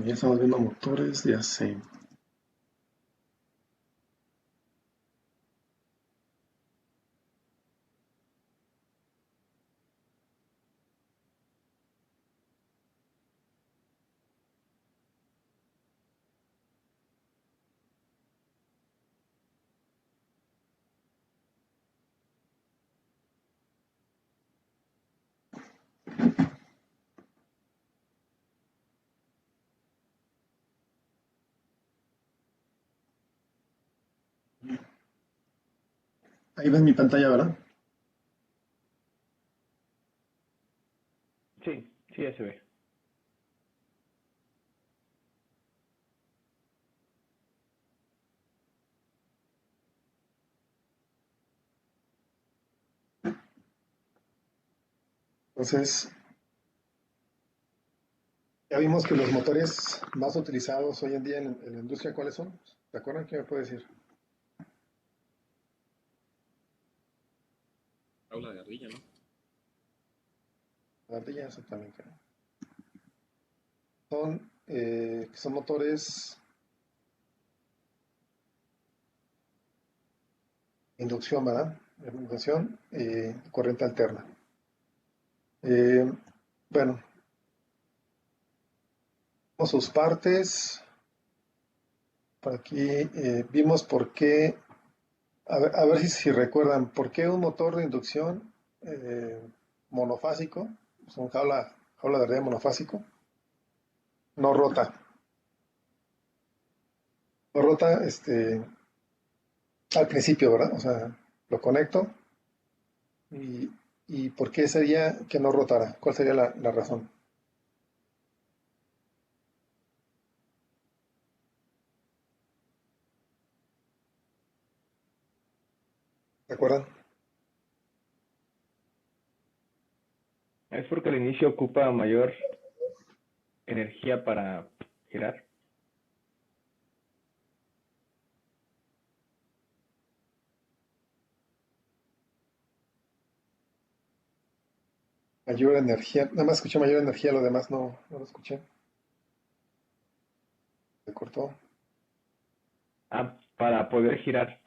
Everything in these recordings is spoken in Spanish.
Ya estamos viendo motores de AC. Ahí ven mi pantalla, ¿verdad? Sí, sí, ya se ve. Entonces, ya vimos que los motores más utilizados hoy en día en la industria, ¿cuáles son? ¿Se acuerdan? ¿Qué me puede decir? Habla de ardilla, ¿no? La ardilla, exactamente. Son motores de inducción, ¿verdad? De inducción y corriente alterna. Eh, bueno, vemos sus partes. Por aquí vimos por qué. A ver si recuerdan, ¿por qué un motor de inducción eh, monofásico, es un jaula de ardilla monofásico, no rota? No rota al principio, ¿verdad? O sea, lo conecto y, y ¿por qué sería que no rotara? ¿Cuál sería la razón? ¿Se acuerdan? Es porque al inicio ocupa mayor energía para girar. Mayor energía, nada más escuché mayor energía, lo demás no lo escuché. Se cortó. Ah, para poder girar.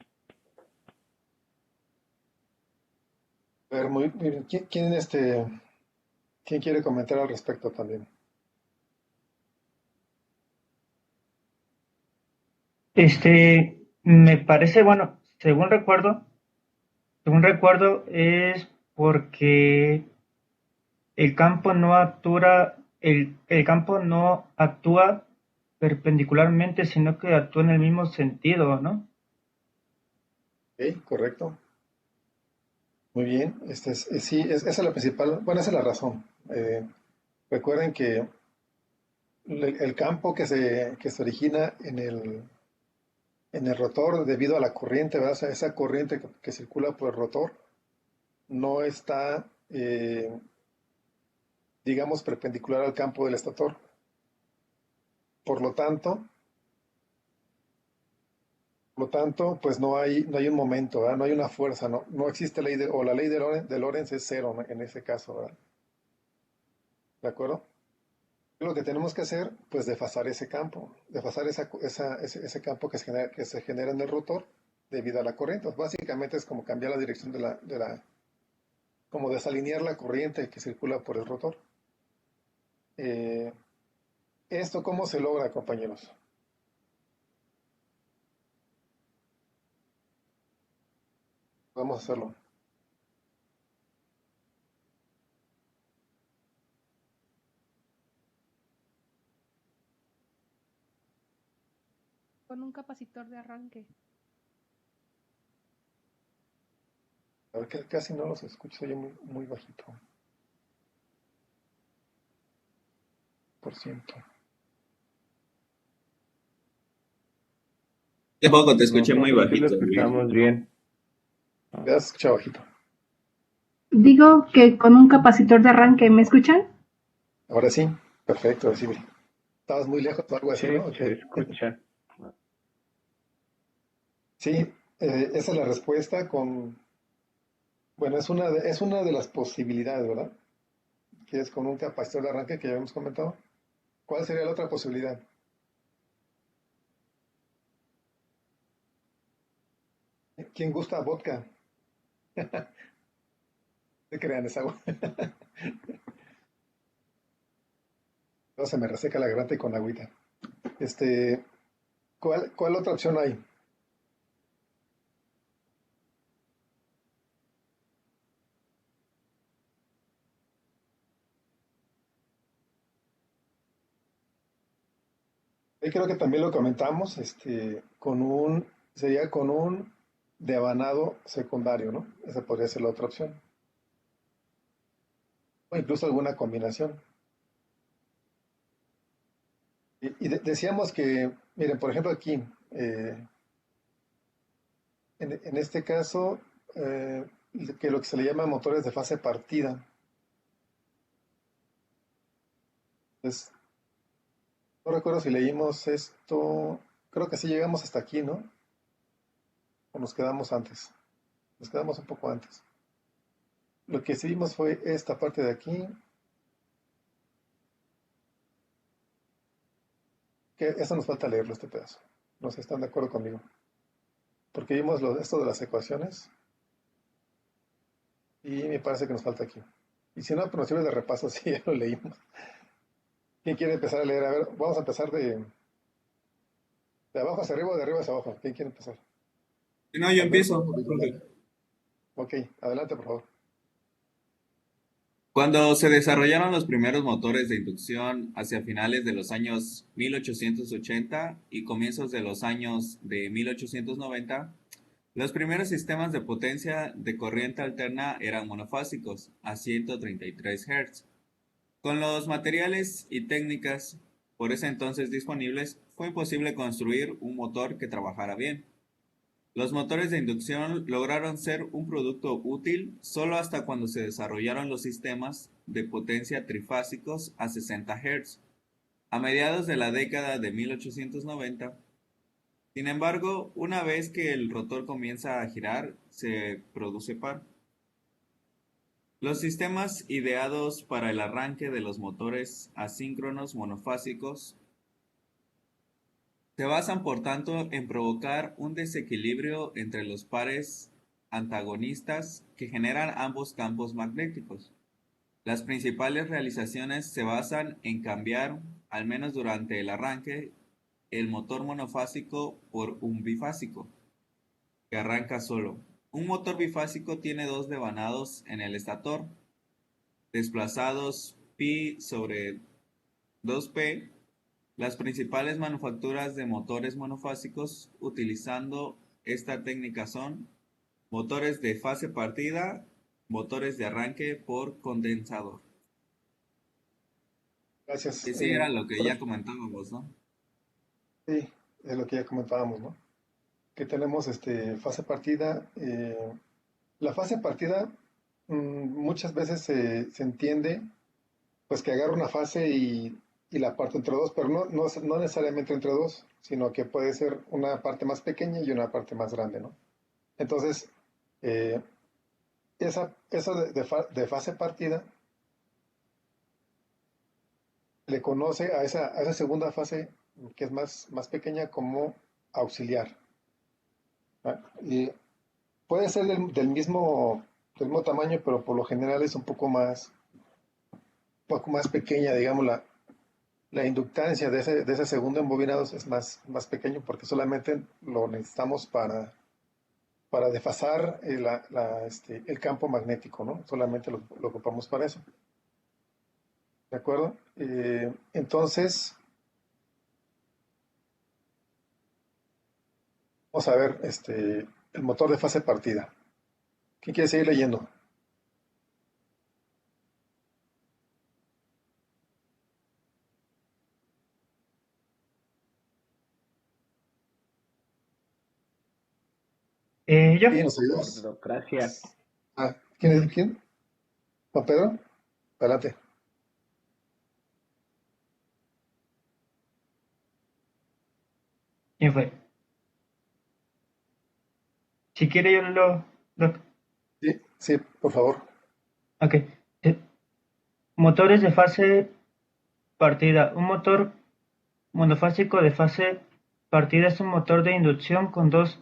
A ver, muy bien. ¿Quién quiere comentar al respecto también? Me parece, bueno, según recuerdo es porque el campo no actúa perpendicularmente, sino que actúa en el mismo sentido, ¿no? Ok, correcto. Muy bien. Sí, esa es la principal, bueno, esa es la razón. Recuerden que el campo que se origina en el rotor debido a la corriente, ¿verdad? O sea, esa corriente que circula por el rotor no está, digamos, perpendicular al campo del estator. Por lo tanto, pues no hay un momento, ¿verdad? No hay una fuerza, no existe o la ley de Lorentz es cero, ¿no? En ese caso, ¿verdad? ¿De acuerdo? Lo que tenemos que hacer, pues desfasar ese campo, desfasar ese campo que se genera en el rotor debido a la corriente. Básicamente es como cambiar la dirección como desalinear la corriente que circula por el rotor. Eh, ¿Esto cómo se logra, compañeros? Vamos a hacerlo. Con un capacitor de arranque. A ver, que casi no los escucho, oye muy, muy bajito. Por ciento. Hace poco te escuché muy Nosotros sí lo bajito, Luis. escuchamos bien. Ya se escucha bajito. Digo que con un capacitor de arranque, ¿me escuchan? Ahora sí, perfecto, sí. Estabas muy lejos o algo Sí, así, ¿no? Ok. se escucha. Sí, esa es la respuesta bueno, es una de las posibilidades, ¿verdad? Que es con un capacitor de arranque que ya habíamos comentado. ¿Cuál sería la otra posibilidad? ¿Quién gusta vodka? No crean, es agua. No, se me reseca la garganta y con agüita. Este, ¿cuál otra opción hay? Yo creo que también lo comentamos, sería con un devanado secundario, ¿no? Esa podría ser la otra opción. O incluso alguna combinación. Decíamos que, miren, por ejemplo aquí, en este caso, eh, que lo que se le llama motores de fase partida. Pues, no recuerdo si leímos esto, creo que sí llegamos hasta aquí, ¿no? O nos quedamos antes. Nos quedamos un poco antes. Lo que sí vimos fue esta parte de aquí, que eso nos falta leerlo, este pedazo. No sé si están de acuerdo conmigo. Porque vimos esto de las ecuaciones y me parece que nos falta aquí. Y si no, pues nos sirve de repaso, sí, ya lo leímos. ¿Quién quiere empezar a leer? A ver, vamos a empezar de abajo hacia arriba o de arriba hacia abajo. ¿Quién quiere empezar? Si no, yo Alberto empiezo. o Virginia. Ok, adelante, por favor. Cuando se desarrollaron los primeros motores de inducción hacia finales de los años 1880 y comienzos de los años de 1890, los primeros sistemas de potencia de corriente alterna eran monofásicos a 133 Hz. Con los materiales y técnicas por ese entonces disponibles, fue imposible construir un motor que trabajara bien. Los motores de inducción lograron ser un producto útil solo hasta cuando se desarrollaron los sistemas de potencia trifásicos a 60 Hz, a mediados de la década de 1890. Sin embargo, una vez que el rotor comienza a girar, se produce par. Los sistemas ideados para el arranque de los motores asíncronos monofásicos se basan por tanto en provocar un desequilibrio entre los pares antagonistas que generan ambos campos magnéticos. Las principales realizaciones se basan en cambiar, al menos durante el arranque, el motor monofásico por un bifásico, que arranca solo. Un motor bifásico tiene dos devanados en el estator, desplazados pi sobre 2p. Las principales manufacturas de motores monofásicos utilizando esta técnica son motores de fase partida, motores de arranque por condensador. Gracias. Ese era lo que ya comentábamos, ¿no? Sí, es lo que ya comentábamos, ¿no? Que tenemos fase partida. La fase partida muchas veces se entiende pues que agarra una fase y la parto entre dos, pero no necesariamente entre dos, sino que puede ser una parte más pequeña y una parte más grande, ¿no? Entonces, eh, eso de fase partida le conoce a esa segunda fase que es más pequeña como auxiliar. ¿Ah? Y puede ser del mismo tamaño, pero por lo general es un poco más pequeña, digamos, la inductancia de ese segundo embobinado es más pequeño porque solamente lo necesitamos para desfasar el campo magnético, ¿no? Solamente lo ocupamos para eso. ¿De acuerdo? Entonces, vamos a ver el motor de fase partida. ¿Quién quiere seguir leyendo? Yo, ¿Quién nos ayudas? Burocracia. ¿Quién es quién? ¿Juan Pedro? Adelante. ¿quién fue? Si quiere yo lo- Sí, sí, por favor. ok. Eh, Motores de fase partida. Un motor monofásico de fase partida es un motor de inducción con dos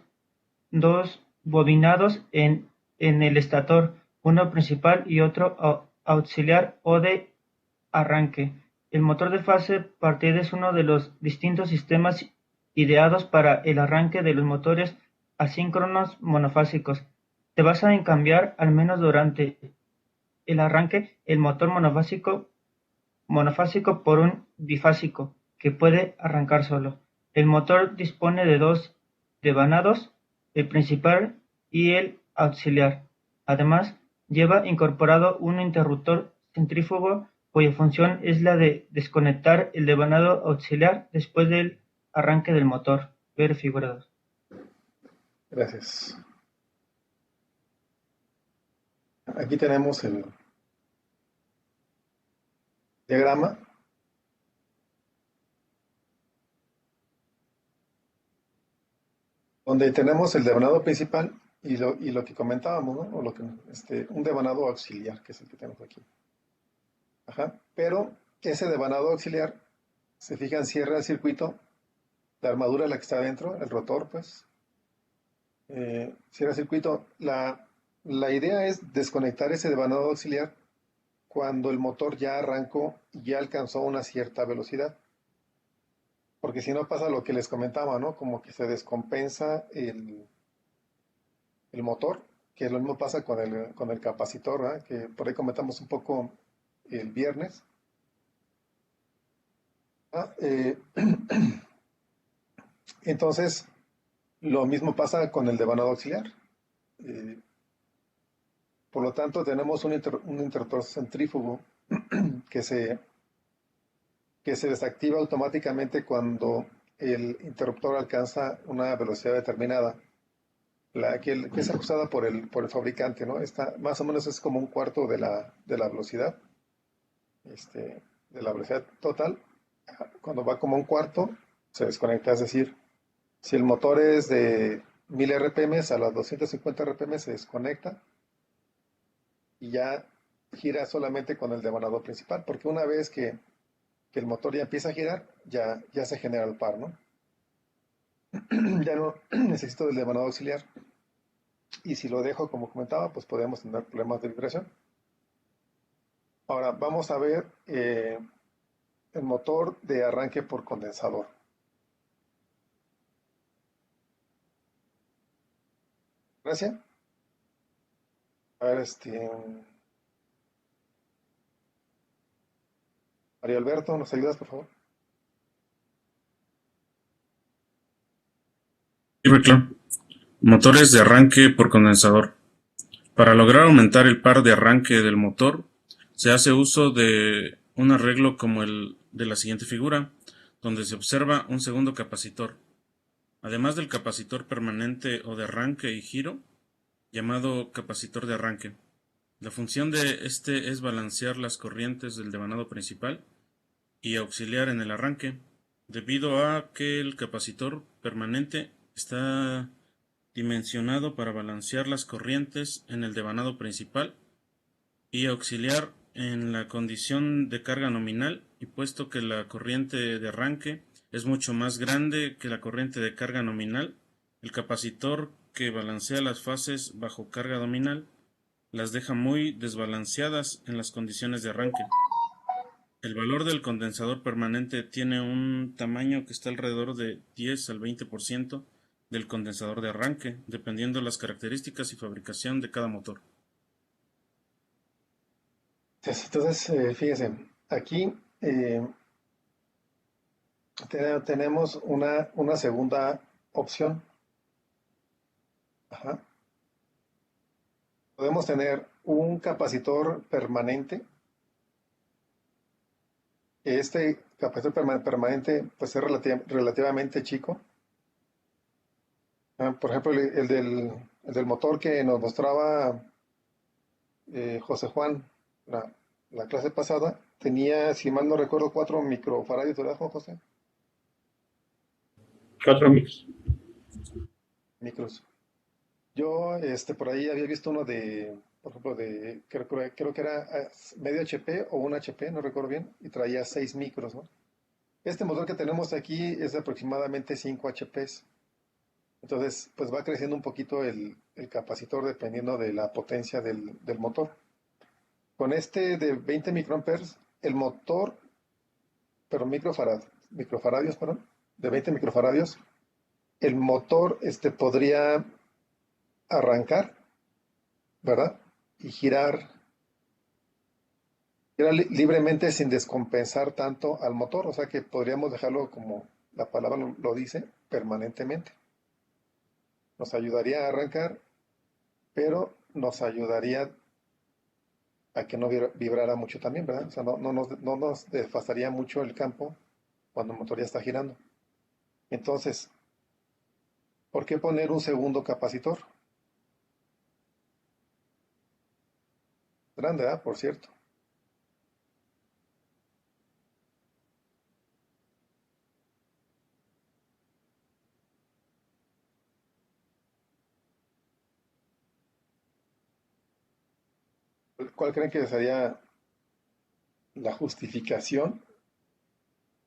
bobinados en el estator, uno principal y otro auxiliar o de arranque. El motor de fase partida es uno de los distintos sistemas ideados para el arranque de los motores asíncronos monofásicos. Se basa en cambiar, al menos durante el arranque, el motor monofásico por un bifásico, que puede arrancar solo. El motor dispone de dos devanados, el principal y el auxiliar. Además, lleva incorporado un interruptor centrífugo cuya función es la de desconectar el devanado auxiliar después del arranque del motor. Ver figura 2. Gracias. Aquí tenemos el diagrama. Donde tenemos el devanado principal y lo que comentábamos, ¿no? O un devanado auxiliar, que es el que tenemos aquí. Ajá. Pero ese devanado auxiliar, se fijan, cierra el circuito, la armadura es la que está adentro, el rotor, pues, cierra el circuito. La idea es desconectar ese devanado auxiliar cuando el motor ya arrancó y ya alcanzó una cierta velocidad. Porque si no pasa lo que les comentaba, ¿no? Como que se descompensa el motor, que lo mismo pasa con el capacitor, ¿verdad? Que por ahí comentamos un poco el viernes. Entonces, lo mismo pasa con el devanado auxiliar. Por lo tanto, tenemos un interruptor centrífugo que se desactiva automáticamente cuando el interruptor alcanza una velocidad determinada, que es acusada por el fabricante, ¿no? Más o menos es como un cuarto de la velocidad, de la velocidad total. Cuando va como un cuarto, se desconecta, es decir, si el motor es de 1000 RPM a las 250 RPM se desconecta y ya gira solamente con el devanador principal, porque una vez que el motor ya empieza a girar, ya se genera el par, ¿no? Ya no necesito del devanado auxiliar. Y si lo dejo como comentaba, pues podemos tener problemas de vibración. Ahora vamos a ver el motor de arranque por condensador. Gracias. A ver, Mario Alberto, ¿nos ayudas, por favor? Sí, claro. Motores de arranque por condensador. Para lograr aumentar el par de arranque del motor, se hace uso de un arreglo como el de la siguiente figura, donde se observa un segundo capacitor. Además del capacitor permanente o de arranque y giro, llamado capacitor de arranque. La función de este es balancear las corrientes del devanado principal y auxiliar en el arranque, debido a que el capacitor permanente está dimensionado para balancear las corrientes en el devanado principal y auxiliar en la condición de carga nominal, y puesto que la corriente de arranque es mucho más grande que la corriente de carga nominal, el capacitor que balancea las fases bajo carga nominal las deja muy desbalanceadas en las condiciones de arranque. El valor del condensador permanente tiene un tamaño que está alrededor de 10 al 20% del condensador de arranque, dependiendo de las características y fabricación de cada motor. Entonces, fíjense, aquí tenemos una segunda opción. Ajá. Podemos tener un capacitor permanente. Este capacitor permanente pues es relativamente chico. Por ejemplo, el del motor que nos mostraba José Juan la clase pasada, tenía, si mal no recuerdo, 4 microfaradios, ¿verdad, Juan José? 4 Micros. Yo por ahí había visto uno de por ejemplo, creo que era medio HP o un HP, no recuerdo bien, y traía 6 micros, ¿no? Este motor que tenemos aquí es de aproximadamente 5 HPs. Entonces, pues va creciendo un poquito el capacitor dependiendo de la potencia del motor. Con este de 20 microamperes, el motor, pero microfaradios, perdón, de 20 microfaradios, el motor podría arrancar, ¿verdad? Y girar libremente sin descompensar tanto al motor, o sea que podríamos dejarlo como la palabra lo dice, permanentemente. Nos ayudaría a arrancar, pero nos ayudaría a que no vibrara mucho también, ¿verdad? O sea, no nos desfasaría mucho el campo cuando el motor ya está girando. Entonces, ¿por qué poner un segundo capacitor? Grande, ¿verdad? Por cierto. ¿Cuál creen que sería la justificación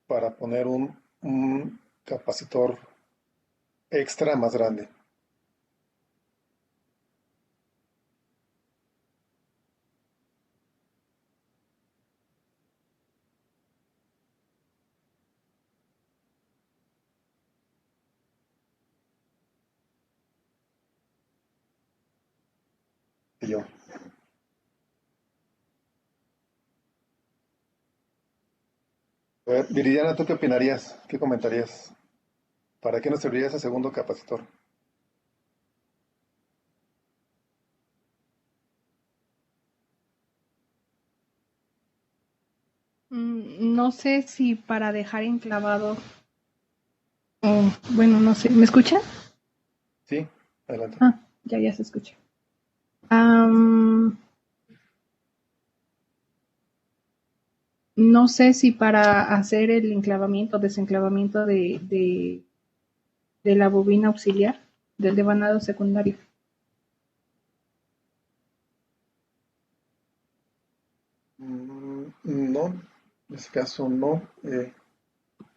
para poner un capacitor extra más grande? Y yo. A ver, Viridiana, ¿tú qué opinarías? ¿Qué comentarías? ¿Para qué nos serviría ese segundo capacitor? No sé si para dejar enclavado. Bueno, no sé. ¿Me escuchan? Sí, adelante. Ah, ya se escucha. Am, no sé si para hacer el enclavamiento, desenclavamiento de la bobina auxiliar del devanado secundario. No, en este caso no.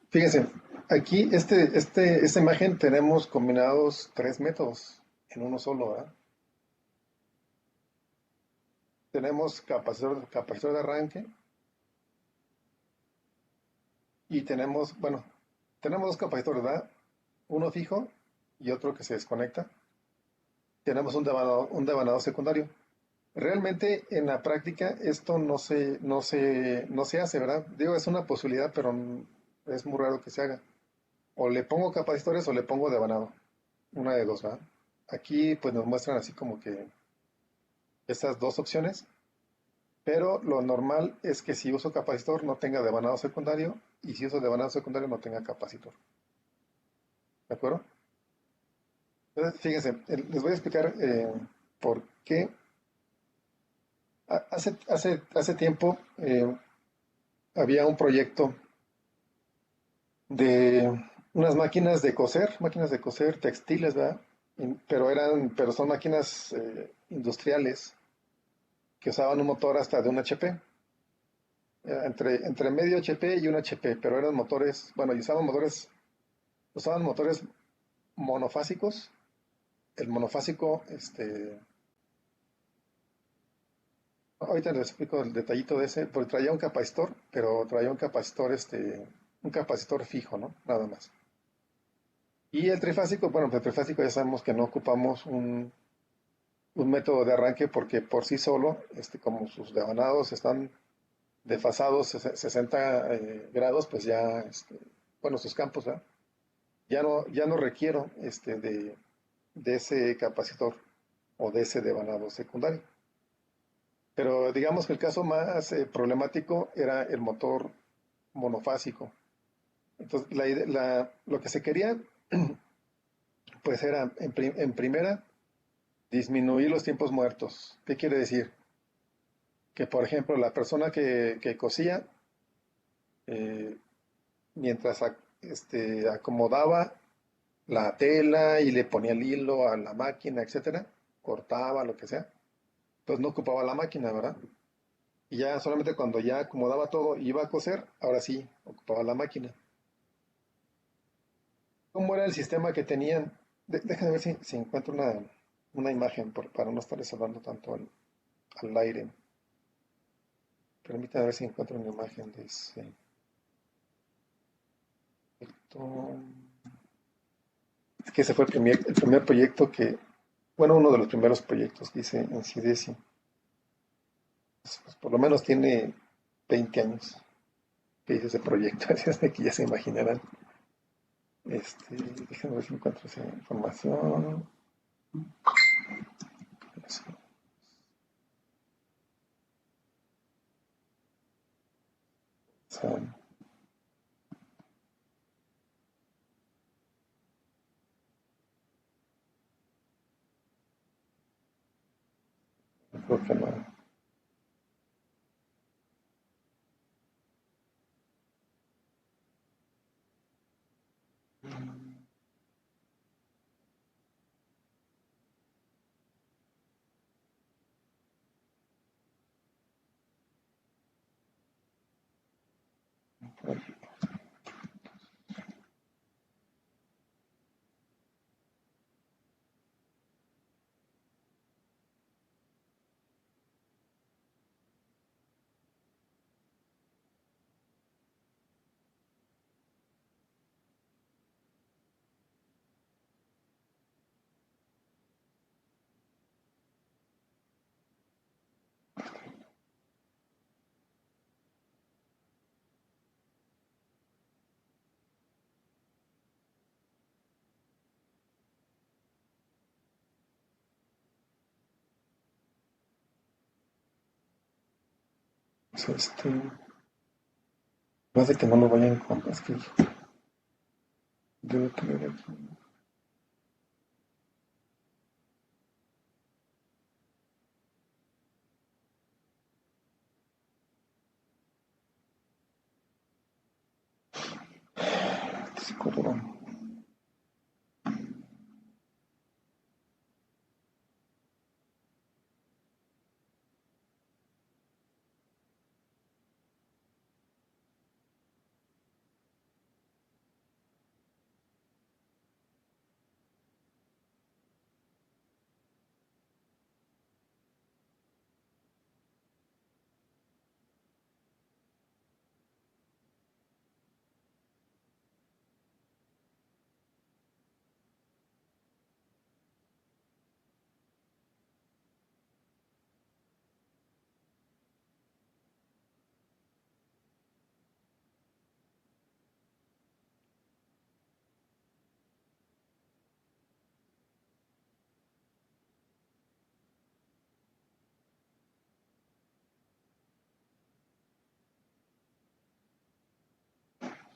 Fíjense, aquí esta imagen tenemos combinados 3 métodos en uno solo, ¿verdad? Tenemos capacitor de arranque y tenemos dos capacitores, ¿verdad? Uno fijo y otro que se desconecta. Tenemos un devanador secundario. Realmente en la práctica esto no se hace, ¿verdad? Digo, es una posibilidad, pero es muy raro que se haga. O le pongo capacitores o le pongo devanado. Una de dos, ¿verdad? Aquí pues nos muestran así como que estas dos opciones, pero lo normal es que si uso capacitor no tenga devanado secundario y si uso devanado secundario no tenga capacitor. ¿De acuerdo? Entonces, fíjense, les voy a explicar por qué. Hace tiempo había un proyecto de unas máquinas de coser textiles, ¿verdad? Pero son máquinas industriales que usaban un motor hasta de un HP, entre medio HP y un HP, pero eran motores, bueno, y usaban motores monofásicos. El monofásico, ahorita les explico el detallito de ese, porque traía un capacitor, pero traía un capacitor fijo, ¿no? Nada más. Y el trifásico, bueno, pues el trifásico ya sabemos que no ocupamos un método de arranque porque por sí solo, como sus devanados están desfasados 60 grados, pues ya, bueno, sus campos, ¿verdad? Ya no requiero de ese capacitor o de ese devanado secundario. Pero digamos que el caso más problemático era el motor monofásico. Entonces, lo que se quería, pues era, en primera, disminuir los tiempos muertos. ¿Qué quiere decir? Que, por ejemplo, la persona que cosía, eh, mientras acomodaba la tela y le ponía el hilo a la máquina, etcétera, cortaba, lo que sea, Entonces no ocupaba la máquina, ¿verdad? Y ya solamente cuando ya acomodaba todo y iba a coser, ahora sí, ocupaba la máquina. ¿Cómo era el sistema que tenían? Déjame ver si encuentro una imagen para no estarles hablando tanto al aire. Permítame ver si encuentro una imagen de ese. Es que ese fue el primer proyecto bueno, uno de los primeros proyectos que hice en CIDESI. Pues, por lo menos tiene 20 años que hice ese proyecto, así es de que ya se imaginarán. Déjenme ver si encuentro esa información. O sea, creo que no. Pues, más de que no lo vayan a encontrar, es que debe tener aquí. Disculpa.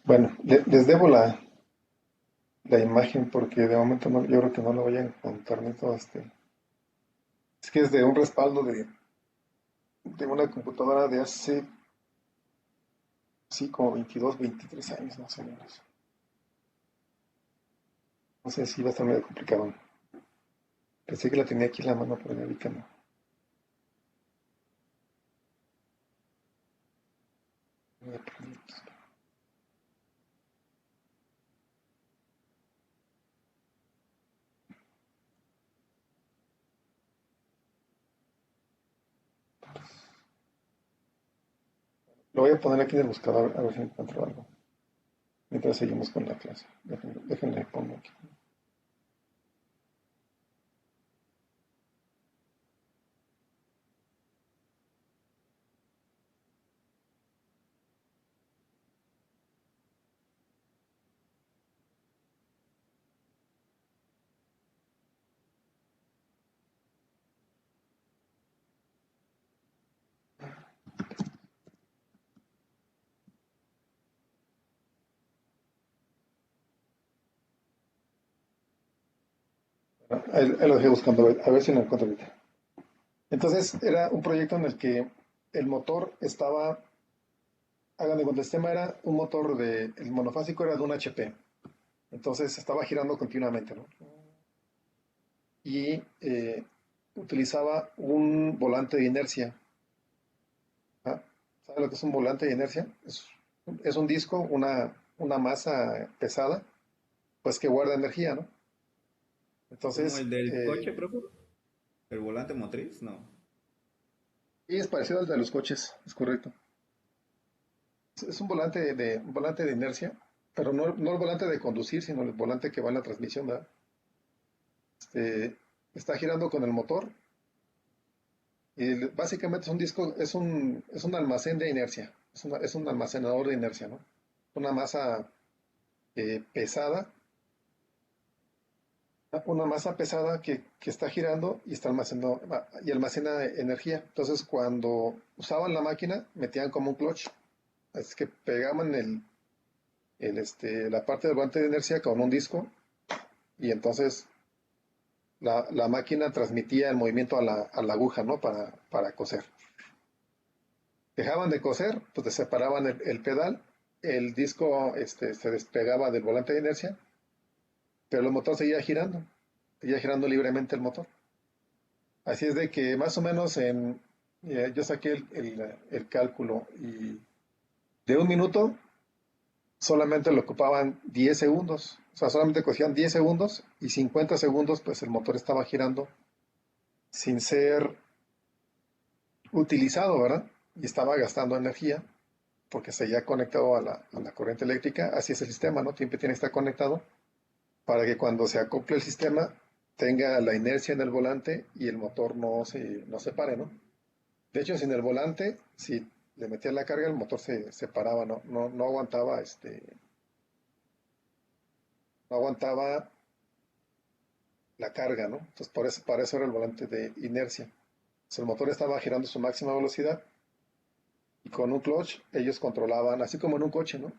Bueno, les debo la imagen porque de momento no, yo creo que no lo voy a encontrar ni todo este. Es que es de un respaldo de una computadora de hace, sí, como 22, 23 años más o menos. No sé si va a estar medio complicado. Pensé que la tenía aquí en la mano, pero ya vi que no. Lo voy a poner aquí en el buscador a ver si encuentro algo. Mientras seguimos con la clase. Déjenle pongo aquí. Ahí lo dejé buscando, a ver si lo encuentro ahorita. Entonces, era un proyecto en el que el motor estaba, hagan de cuenta, el sistema era un motor el monofásico era de un HP. Entonces estaba girando continuamente, ¿no? Y utilizaba un volante de inercia. ¿Ah? ¿Sabe lo que es un volante de inercia? Es un disco, una masa pesada, pues que guarda energía, ¿no? ¿Como Entonces, el del coche, profe? ¿El volante motriz? No. y es parecido al de los coches, es correcto. Es un volante de inercia, pero no el volante de conducir, sino el volante que va en la transmisión, ¿verdad? Este, está girando con el motor y básicamente es un disco, es un almacén de inercia, es un almacenador de inercia, ¿no? Una masa pesada, que está girando y está almacenando y almacena energía. Entonces, cuando usaban la máquina, metían como un clutch, es que pegaban la parte del volante de inercia con un disco y entonces la máquina transmitía el movimiento a la aguja, ¿no? Para coser. Dejaban de coser, pues separaban el pedal, el disco se despegaba del volante de inercia, pero el motor seguía girando libremente el motor. Así es de que más o menos yo saqué el cálculo y de un minuto solamente lo ocupaban 10 segundos. O sea, solamente cogían 10 segundos y 50 segundos pues el motor estaba girando sin ser utilizado, ¿verdad? Y estaba gastando energía porque seguía conectado a la corriente eléctrica. Así es el sistema, ¿no? Siempre tiene que estar conectado para que cuando se acople el sistema tenga la inercia en el volante y el motor no se pare, ¿no? De hecho, sin el volante, si le metías la carga, el motor se paraba, no aguantaba, no aguantaba la carga, ¿no? Entonces, para eso era el volante de inercia. Entonces, el motor estaba girando a su máxima velocidad y con un clutch ellos controlaban, así como en un coche, ¿no?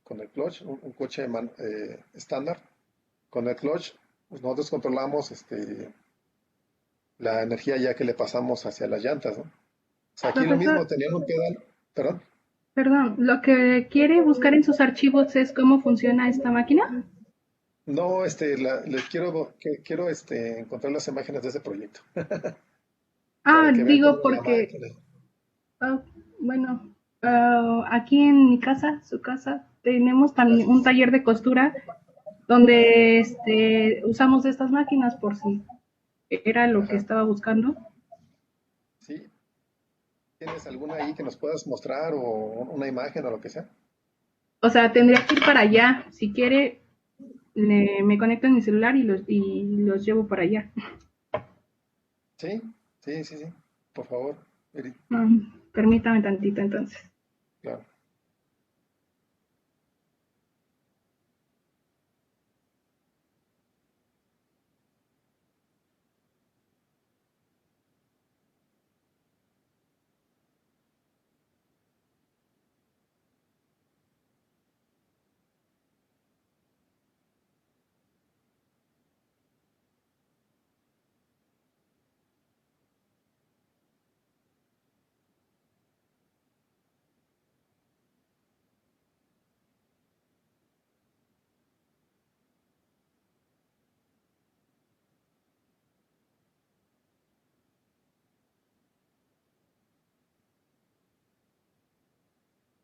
Con el clutch, un coche estándar, con el clutch, pues nosotros controlamos la energía ya que le pasamos hacia las llantas, ¿no? O sea, aquí lo mismo, Profesor, tenían un pedal, perdón. perdón, lo que quiere buscar en sus archivos es cómo funciona esta máquina. No, les quiero encontrar las imágenes de ese proyecto para que vean cómo Digo es la porque, máquina. ah, bueno, aquí en mi casa, su casa, tenemos también un Gracias. taller de costura donde usamos estas máquinas por si era lo que Ajá. estaba buscando. ¿Sí? ¿Tienes alguna ahí que nos puedas mostrar o una imagen o lo que sea? O sea, tendría que ir para allá. Si quiere, me conecto en mi celular y los llevo para allá. Sí, sí, sí, sí. Por favor, Eri, Permítame tantito entonces. claro.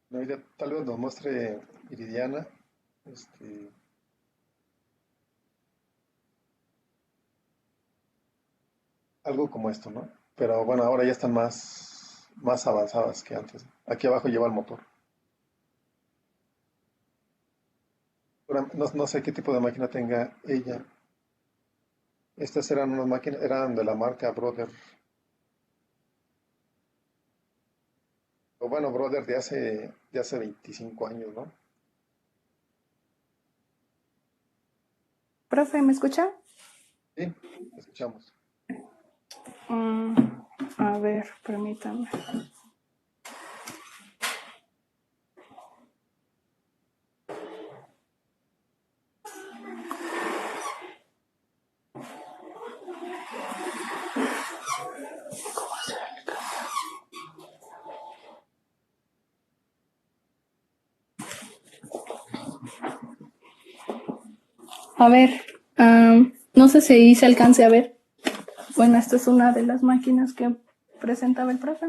No, tal vez nos muestre Iridiana, este, algo como esto, ¿no? Pero bueno, ahora ya están más avanzadas que antes. Aquí abajo lleva el motor. No sé qué tipo de máquina tenga ella. Estas eran unas máquinas, eran de la marca Brother. O bueno, Brother de hace 25 años, ¿no? Profe, ¿me escucha? Sí, escuchamos. Mm, a ver, permítame. A ver, no sé si se alcance a ver. Bueno, esta es una de las máquinas que presentaba el profe.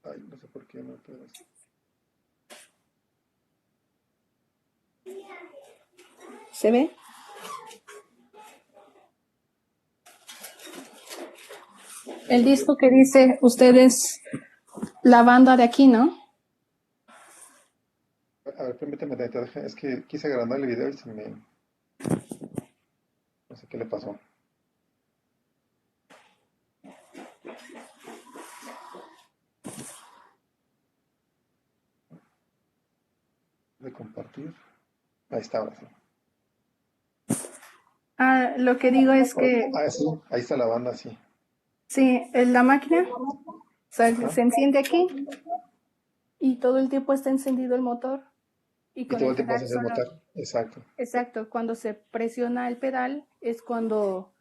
Ay, no sé por qué no puedo. ¿Se ve? El disco que dice ustedes la banda de aquí, ¿no? A ver, permíteme, es que quise agrandar el video y se me... No sé qué le pasó. De compartir. Ahí está, ahora sí. Lo que digo es que Sí, ahí está la banda, sí. sí, la máquina Ajá. se enciende aquí y todo el tiempo está encendido el motor y Y con todo el el tiempo vas a pedal hacer solo. notar. Exacto. Exacto, cuando se presiona el pedal es cuando...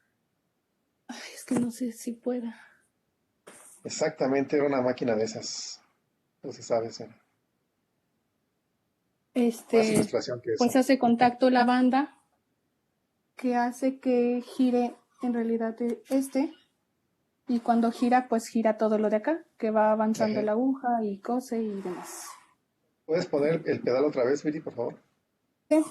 Ay, es que no sé si pueda. Exactamente, era una máquina de esas. No se sabe, sí. Más ilustración que eso. Pues hace contacto la banda que hace que gire en realidad y cuando gira pues gira todo lo de acá, que va avanzando Ajá. la aguja y cose y demás. ¿Puedes poner el pedal otra vez, Viri, por favor? Sí.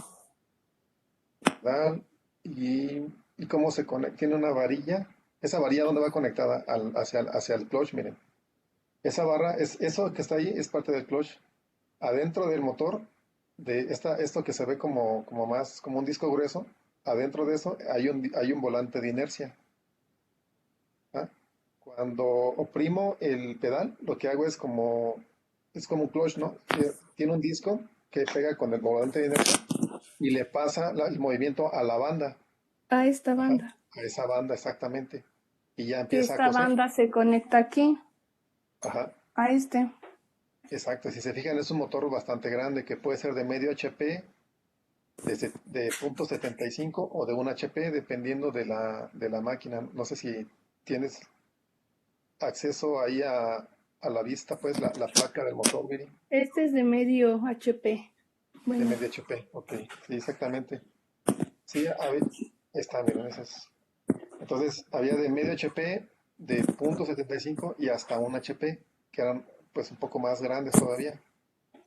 Pedal y cómo se conecta. Tiene una varilla. ¿Esa varilla dónde va conectada? Hacia el clutch, miren. Esa barra, eso que está ahí es parte del clutch. Adentro del motor, esto que se ve como más, como un disco grueso, adentro de eso hay un volante de inercia. ¿Ah? Cuando oprimo el pedal, lo que hago es como un clutch, ¿no? Tiene un disco que pega con el volante de inercia y le pasa el movimiento a la banda, A esta ajá, banda. a esa banda exactamente. Y ya Que empieza a esta coser. banda se conecta aquí, Ajá, a este. exacto. Si se fijan, es un motor bastante grande que puede ser de medio HP, de .75 o de un HP, dependiendo de la máquina. No sé si tienes acceso ahí a la vista, pues la placa del motor, Viri. Este es de medio HP. De Bueno, medio HP, ok, sí, exactamente. Sí, está, miren, esas. Entonces, había de medio HP, de .75 y hasta un HP, que eran pues un poco más grandes todavía.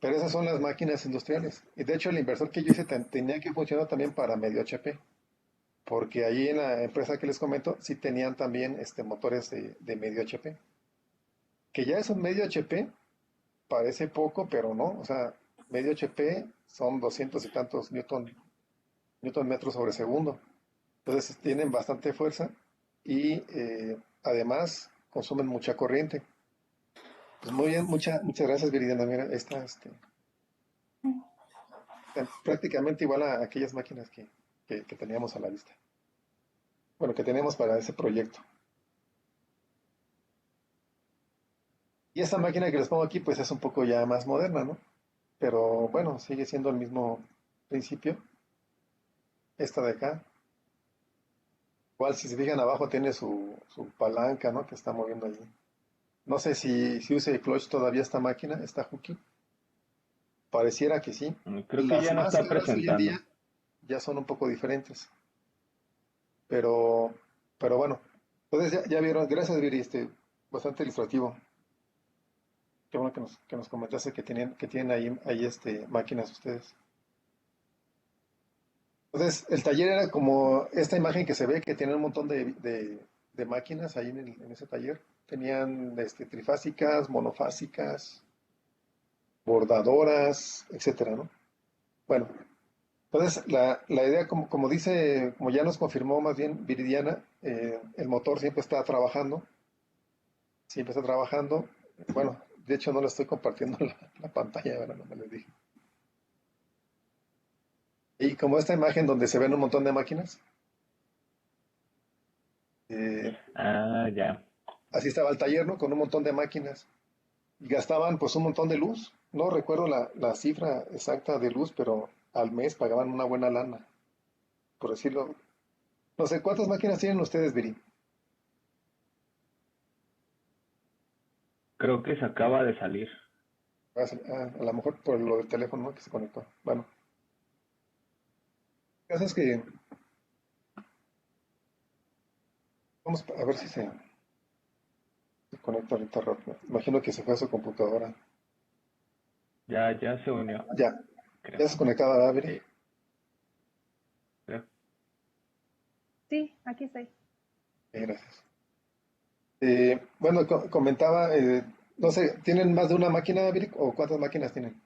Pero esas son las máquinas industriales. Y de hecho, el inversor que yo hice tenía que funcionar también para medio HP, porque allí en la empresa que les comento, sí tenían también motores de medio HP. Que ya es un medio HP, parece poco, pero no. O sea, medio HP son 200 y tantos newton metros sobre segundo. Entonces tienen bastante fuerza y además consumen mucha corriente. Pues muy bien, muchas gracias, Viridiana. Mira, prácticamente igual a aquellas máquinas que teníamos a la vista. Bueno, que teníamos para ese proyecto. Y esta máquina que les pongo aquí, pues es un poco ya más moderna, ¿no? Pero bueno, sigue siendo el mismo principio. Esta de acá. Igual, si se fijan abajo, tiene su palanca, ¿no? Que está moviendo allí. No sé si use el clutch todavía esta máquina, esta Hooky. Pareciera que sí. Creo que Las ya no más está caras hoy en presentando. día ya son un poco diferentes. Pero, pero bueno. Entonces ya vieron, gracias Viri, bastante ilustrativo. Qué bueno que nos comentaste que tienen ahí máquinas ustedes. Entonces, el taller era como esta imagen que se ve, que tiene un montón de máquinas ahí en ese taller. Tenían trifásicas, monofásicas, bordadoras, etcétera, ¿no? Bueno, entonces la idea, como dice, como ya nos confirmó más bien Viridiana, el motor siempre está trabajando. Bueno, de hecho no le estoy compartiendo la pantalla, ahora no me les dije. Y como esta imagen donde se ven un montón de máquinas, eh, Ah, ya. así estaba el taller, ¿no? Con un montón de máquinas. Y gastaban pues un montón de luz. No recuerdo la cifra exacta de luz, pero al mes pagaban una buena lana, por decirlo. No sé, ¿cuántas máquinas tienen ustedes, Viri? Creo que se acaba de salir. A lo mejor por lo del teléfono, ¿no? Que se conectó. Bueno, el caso es que Vamos a ver si se conecta ahorita rápido. Imagino que se fue a su computadora. Ya se unió, Ya, creo. ya se conectaba, ¿verdad, Viri? Sí, creo. Sí, aquí estoy. Gracias. Bueno, comentaba, no sé, ¿tienen más de una máquina, Viri? ¿O cuántas máquinas tienen?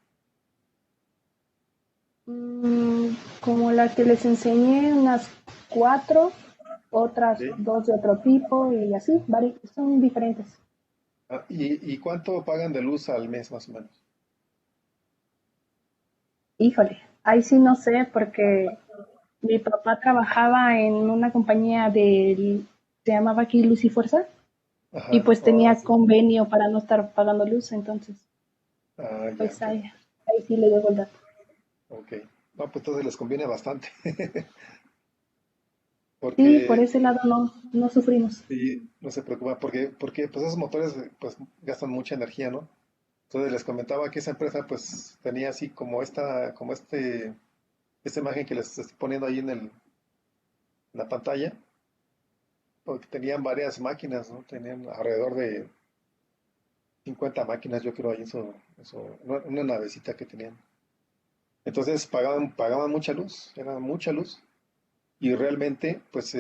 Como la que les enseñé, unas 4, otras Sí. 2 de otro tipo y así, son diferentes. ¿Y cuánto pagan de luz al mes, más o menos? Híjole, ahí sí no sé porque mi papá trabajaba en una compañía se llamaba aquí Luz y Fuerza, y Ajá, pues oh, tenía sí. convenio para no estar pagando luz, entonces Ah, ya pues entiendo. ahí sí le debo el dato. Ok. No, pues entonces les conviene bastante. Sí, por Porque, ese lado no sufrimos. sí, no se preocupa, porque pues esos motores pues gastan mucha energía, ¿no? Entonces les comentaba que esa empresa pues tenía así como esta imagen que les estoy poniendo ahí en la pantalla, porque tenían varias máquinas, ¿no? Tenían alrededor de 50 máquinas, yo creo, ahí una navecita que tenían. Entonces pagaban mucha luz, era mucha luz, y realmente, pues,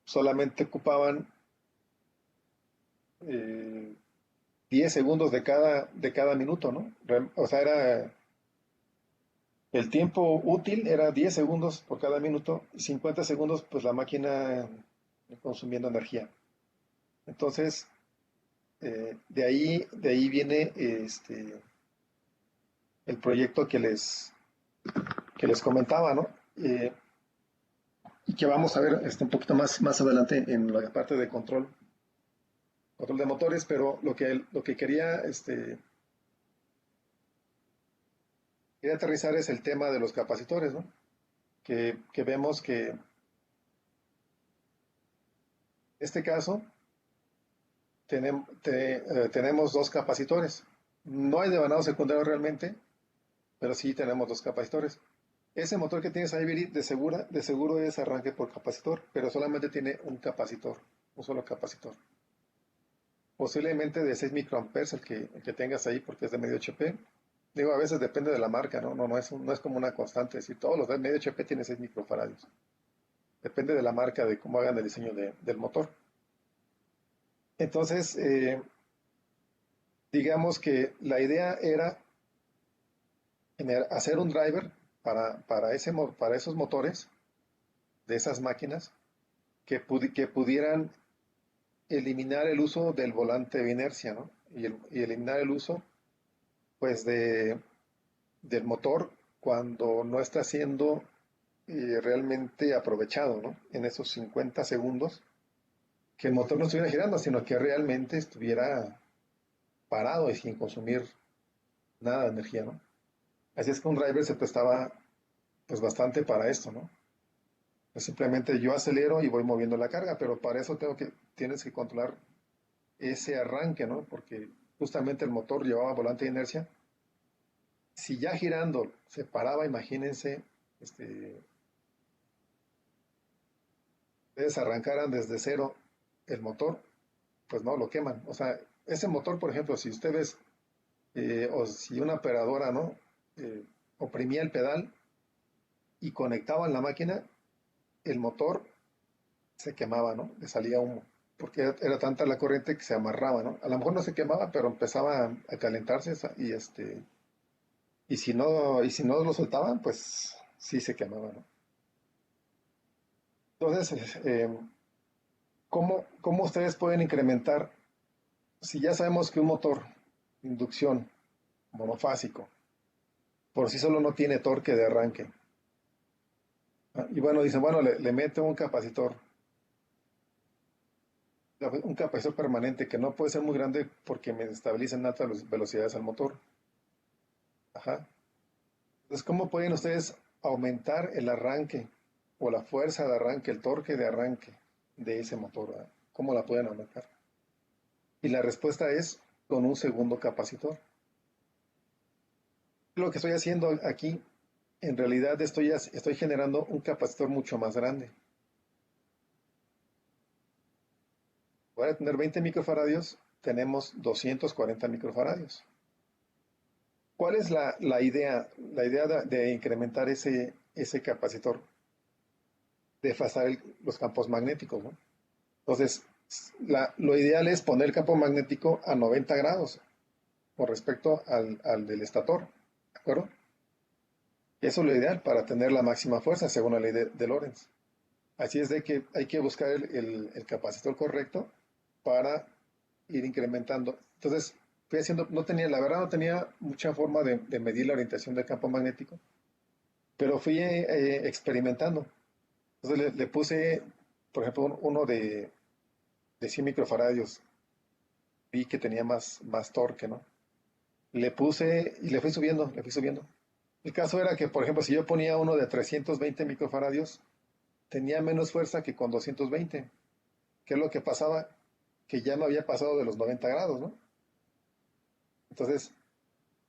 solamente ocupaban eh, 10 segundos de cada minuto, ¿no? O sea, el tiempo útil era 10 segundos por cada minuto, y 50 segundos, pues, la máquina consumiendo energía. Entonces, de ahí viene el proyecto que les comentaba, ¿no? Y que vamos a ver un poquito más adelante en la parte de control de motores, pero lo que quería aterrizar es el tema de los capacitores, ¿no? Que vemos que en este caso tenemos dos capacitores. No hay devanado secundario realmente, pero sí tenemos dos capacitores. Ese motor que tienes ahí, Viri, de seguro es arranque por capacitor, pero solamente tiene un solo capacitor. Posiblemente de 6 microamperes el que tengas ahí, porque es de medio HP. Digo, a veces depende de la marca, ¿no? No es como una constante, decir, todos los de medio HP tienen 6 microfaradios. Depende de la marca, de cómo hagan el diseño del motor. Entonces, digamos que la idea era hacer un driver para esos motores de esas máquinas que pudieran eliminar el uso del volante de inercia, ¿no? Y eliminar el uso, pues, del motor cuando no está siendo realmente aprovechado, ¿no? En esos 50 segundos, que el motor no estuviera girando, sino que realmente estuviera parado y sin consumir nada de energía, ¿no? Así es que un driver se prestaba, pues, bastante para esto, ¿no? Pues simplemente yo acelero y voy moviendo la carga, pero para eso tienes que controlar ese arranque, ¿no? Porque justamente el motor llevaba volante de inercia. Si ya girando se paraba, imagínense, ustedes arrancaran desde cero el motor, pues no, lo queman. O sea, ese motor, por ejemplo, si ustedes, o si una operadora, ¿no? Eh, oprimía el pedal y conectaban la máquina, el motor se quemaba, ¿no? Le salía humo, porque era tanta la corriente que se amarraba, ¿no? A lo mejor no se quemaba, pero empezaba a calentarse y si no lo soltaban, pues sí se quemaba, ¿no? Entonces, ¿cómo ustedes pueden incrementar? Si ya sabemos que un motor inducción monofásico por sí solo no tiene torque de arranque, y bueno, dicen, bueno, le mete un capacitor permanente que no puede ser muy grande porque me estabiliza en altas velocidades al motor. Ajá. Entonces, ¿cómo pueden ustedes aumentar el arranque o la fuerza de arranque, el torque de arranque de ese motor? ¿Verdad? ¿Cómo la pueden aumentar? Y la respuesta es con un segundo capacitor. Lo que estoy haciendo aquí, en realidad estoy generando un capacitor mucho más grande. lugar de tener 20 microfaradios, tenemos 240 microfaradios. ¿Cuál es la idea? La idea de incrementar ese capacitor, desfasar los campos magnéticos, ¿no? Entonces, lo ideal es poner el campo magnético a 90 grados con respecto al del estator, ¿de acuerdo? Eso es lo ideal para tener la máxima fuerza según la ley de Lorentz. Así es de que hay que buscar el capacitor correcto para ir incrementando. Entonces, fui haciendo, la verdad no tenía mucha forma de medir la orientación del campo magnético, pero fui experimentando. Entonces le puse, por ejemplo, uno de 100 microfaradios. Vi que tenía más torque, ¿no? Le puse y le fui subiendo, le fui subiendo. El caso era que, por ejemplo, si yo ponía uno de 320 microfaradios, tenía menos fuerza que con 220. ¿Qué es lo que pasaba? Que ya me había pasado de los 90 grados, ¿no? Entonces,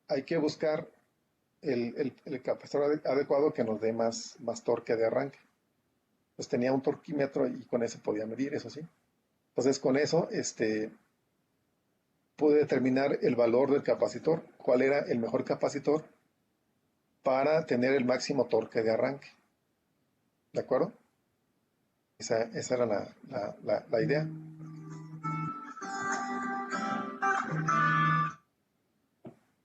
hay que buscar el capacitor adecuado que nos dé más torque de arranque. Pues tenía un torquímetro y con eso podía medir, eso sí. Entonces, con eso, pude determinar el valor del capacitor, cuál era el mejor capacitor para tener el máximo torque de arranque. ¿De acuerdo? Esa era la idea.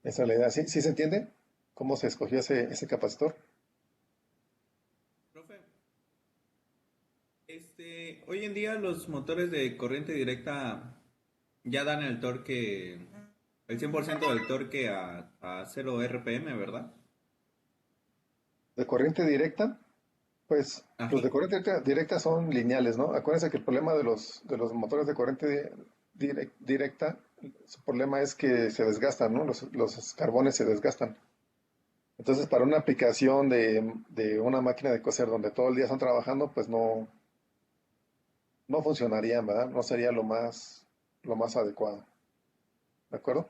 Esa es la idea. ¿Sí se entiende cómo se escogió ese capacitor? Profe, hoy en día los motores de corriente directa ya dan el torque, el 100% del torque a 0 RPM, ¿verdad? De corriente directa, pues Ajá. los de corriente directa son lineales, ¿no? Acuérdense que el problema de los motores de corriente directa, su problema es que se desgastan, ¿no? Los carbones se desgastan. Entonces, para una aplicación de una máquina de coser donde todo el día están trabajando, pues no funcionarían, ¿verdad? No sería lo más adecuado. ¿De acuerdo?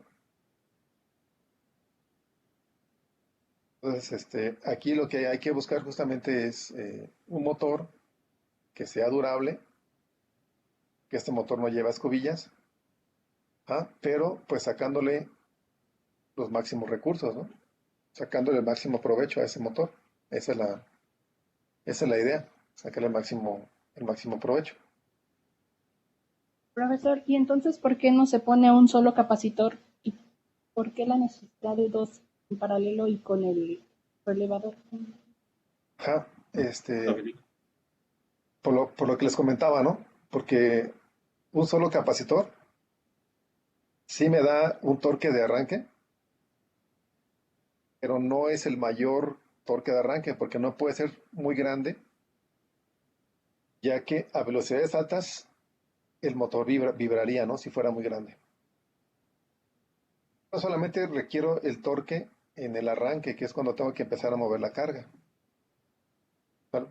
Entonces, aquí lo que hay que buscar justamente es un motor que sea durable, que este motor no lleva escobillas, pero pues sacándole los máximos recursos, ¿no? Sacándole el máximo provecho a ese motor. Esa es la idea, sacarle el máximo provecho. Profesor, ¿y entonces por qué no se pone un solo capacitor? ¿Y por qué la necesidad de dos en paralelo y con el relevador? Ajá, por lo que les comentaba, ¿no? Porque un solo capacitor sí me da un torque de arranque, pero no es el mayor torque de arranque porque no puede ser muy grande, ya que a velocidades altas el motor vibraría, ¿no? Si fuera muy grande. No solamente requiero el torque en el arranque, que es cuando tengo que empezar a mover la carga.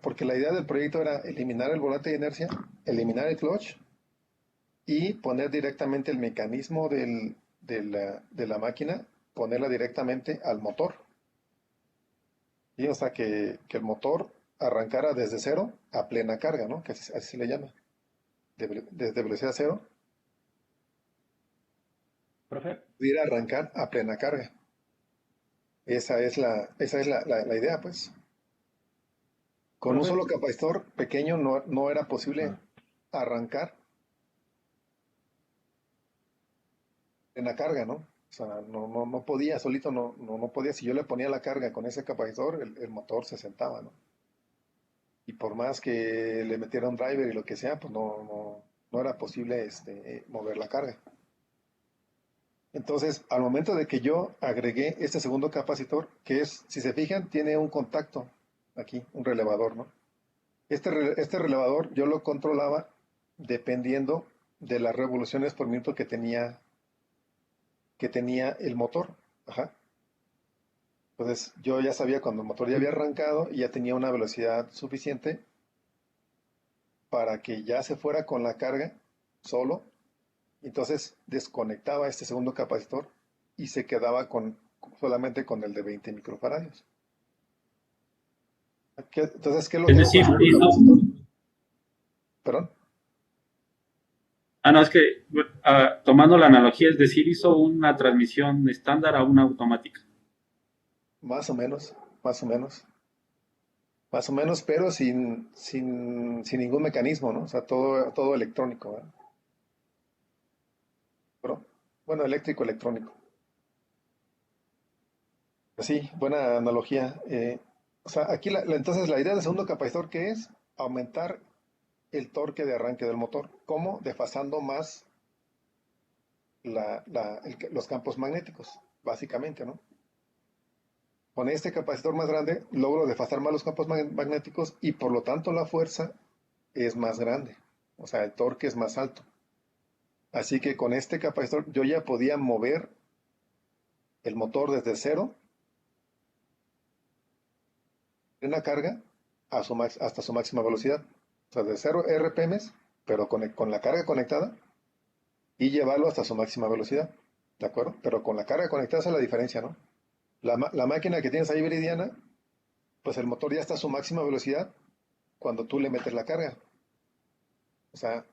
Porque la idea del proyecto era eliminar el volante de inercia, eliminar el clutch y poner directamente el mecanismo de la máquina, ponerla directamente al motor. Y o sea que el motor arrancara desde cero a plena carga, ¿no? Que así se le llama. Desde velocidad cero, Profe, pudiera arrancar a plena carga. Esa es la idea, pues. Con un profe. solo capacitor pequeño no era posible arrancar en la carga, ¿no? O sea, no podía, solito no podía. Si yo le ponía la carga con ese capacitor, el motor se sentaba, ¿no? Y por más que le metiera un driver y lo que sea, pues no era posible mover la carga. Entonces, al momento de que yo agregué este segundo capacitor, que es, si se fijan, tiene un contacto aquí, un relevador, ¿no? Este relevador yo lo controlaba dependiendo de las revoluciones por minuto que tenía el motor. Ajá. Entonces yo ya sabía cuando el motor ya había arrancado y ya tenía una velocidad suficiente para que ya se fuera con la carga solo. Entonces desconectaba este segundo capacitor y se quedaba solamente con el de 20 microfaradios. Entonces, ¿qué es lo que Es hago decir, con el capacitor? Perdón. no, es que tomando la analogía, es decir, hizo una transmisión estándar a una automática. Más o menos, más o menos. Más o menos, pero sin ningún mecanismo, ¿no? O sea, todo electrónico, ¿verdad? Pero, bueno, eléctrico, electrónico. Pues sí, buena analogía. O sea, aquí entonces la idea del segundo capacitor, ¿qué es? Aumentar el torque de arranque del motor. ¿Cómo? Desfasando más los campos magnéticos, básicamente, ¿no? Con este capacitor más grande logro desfasar más los campos magnéticos y por lo tanto la fuerza es más grande. O sea, el torque es más alto. Así que con este capacitor yo ya podía mover el motor desde cero en la carga hasta su máxima velocidad. O sea, de 0 RPMs, pero con la carga conectada y llevarlo hasta su máxima velocidad. ¿De acuerdo? Pero con la carga conectada esa es la diferencia, ¿no? La máquina que tienes ahí, Viridiana, pues el motor ya está a su máxima velocidad cuando tú le metes la carga. O sea,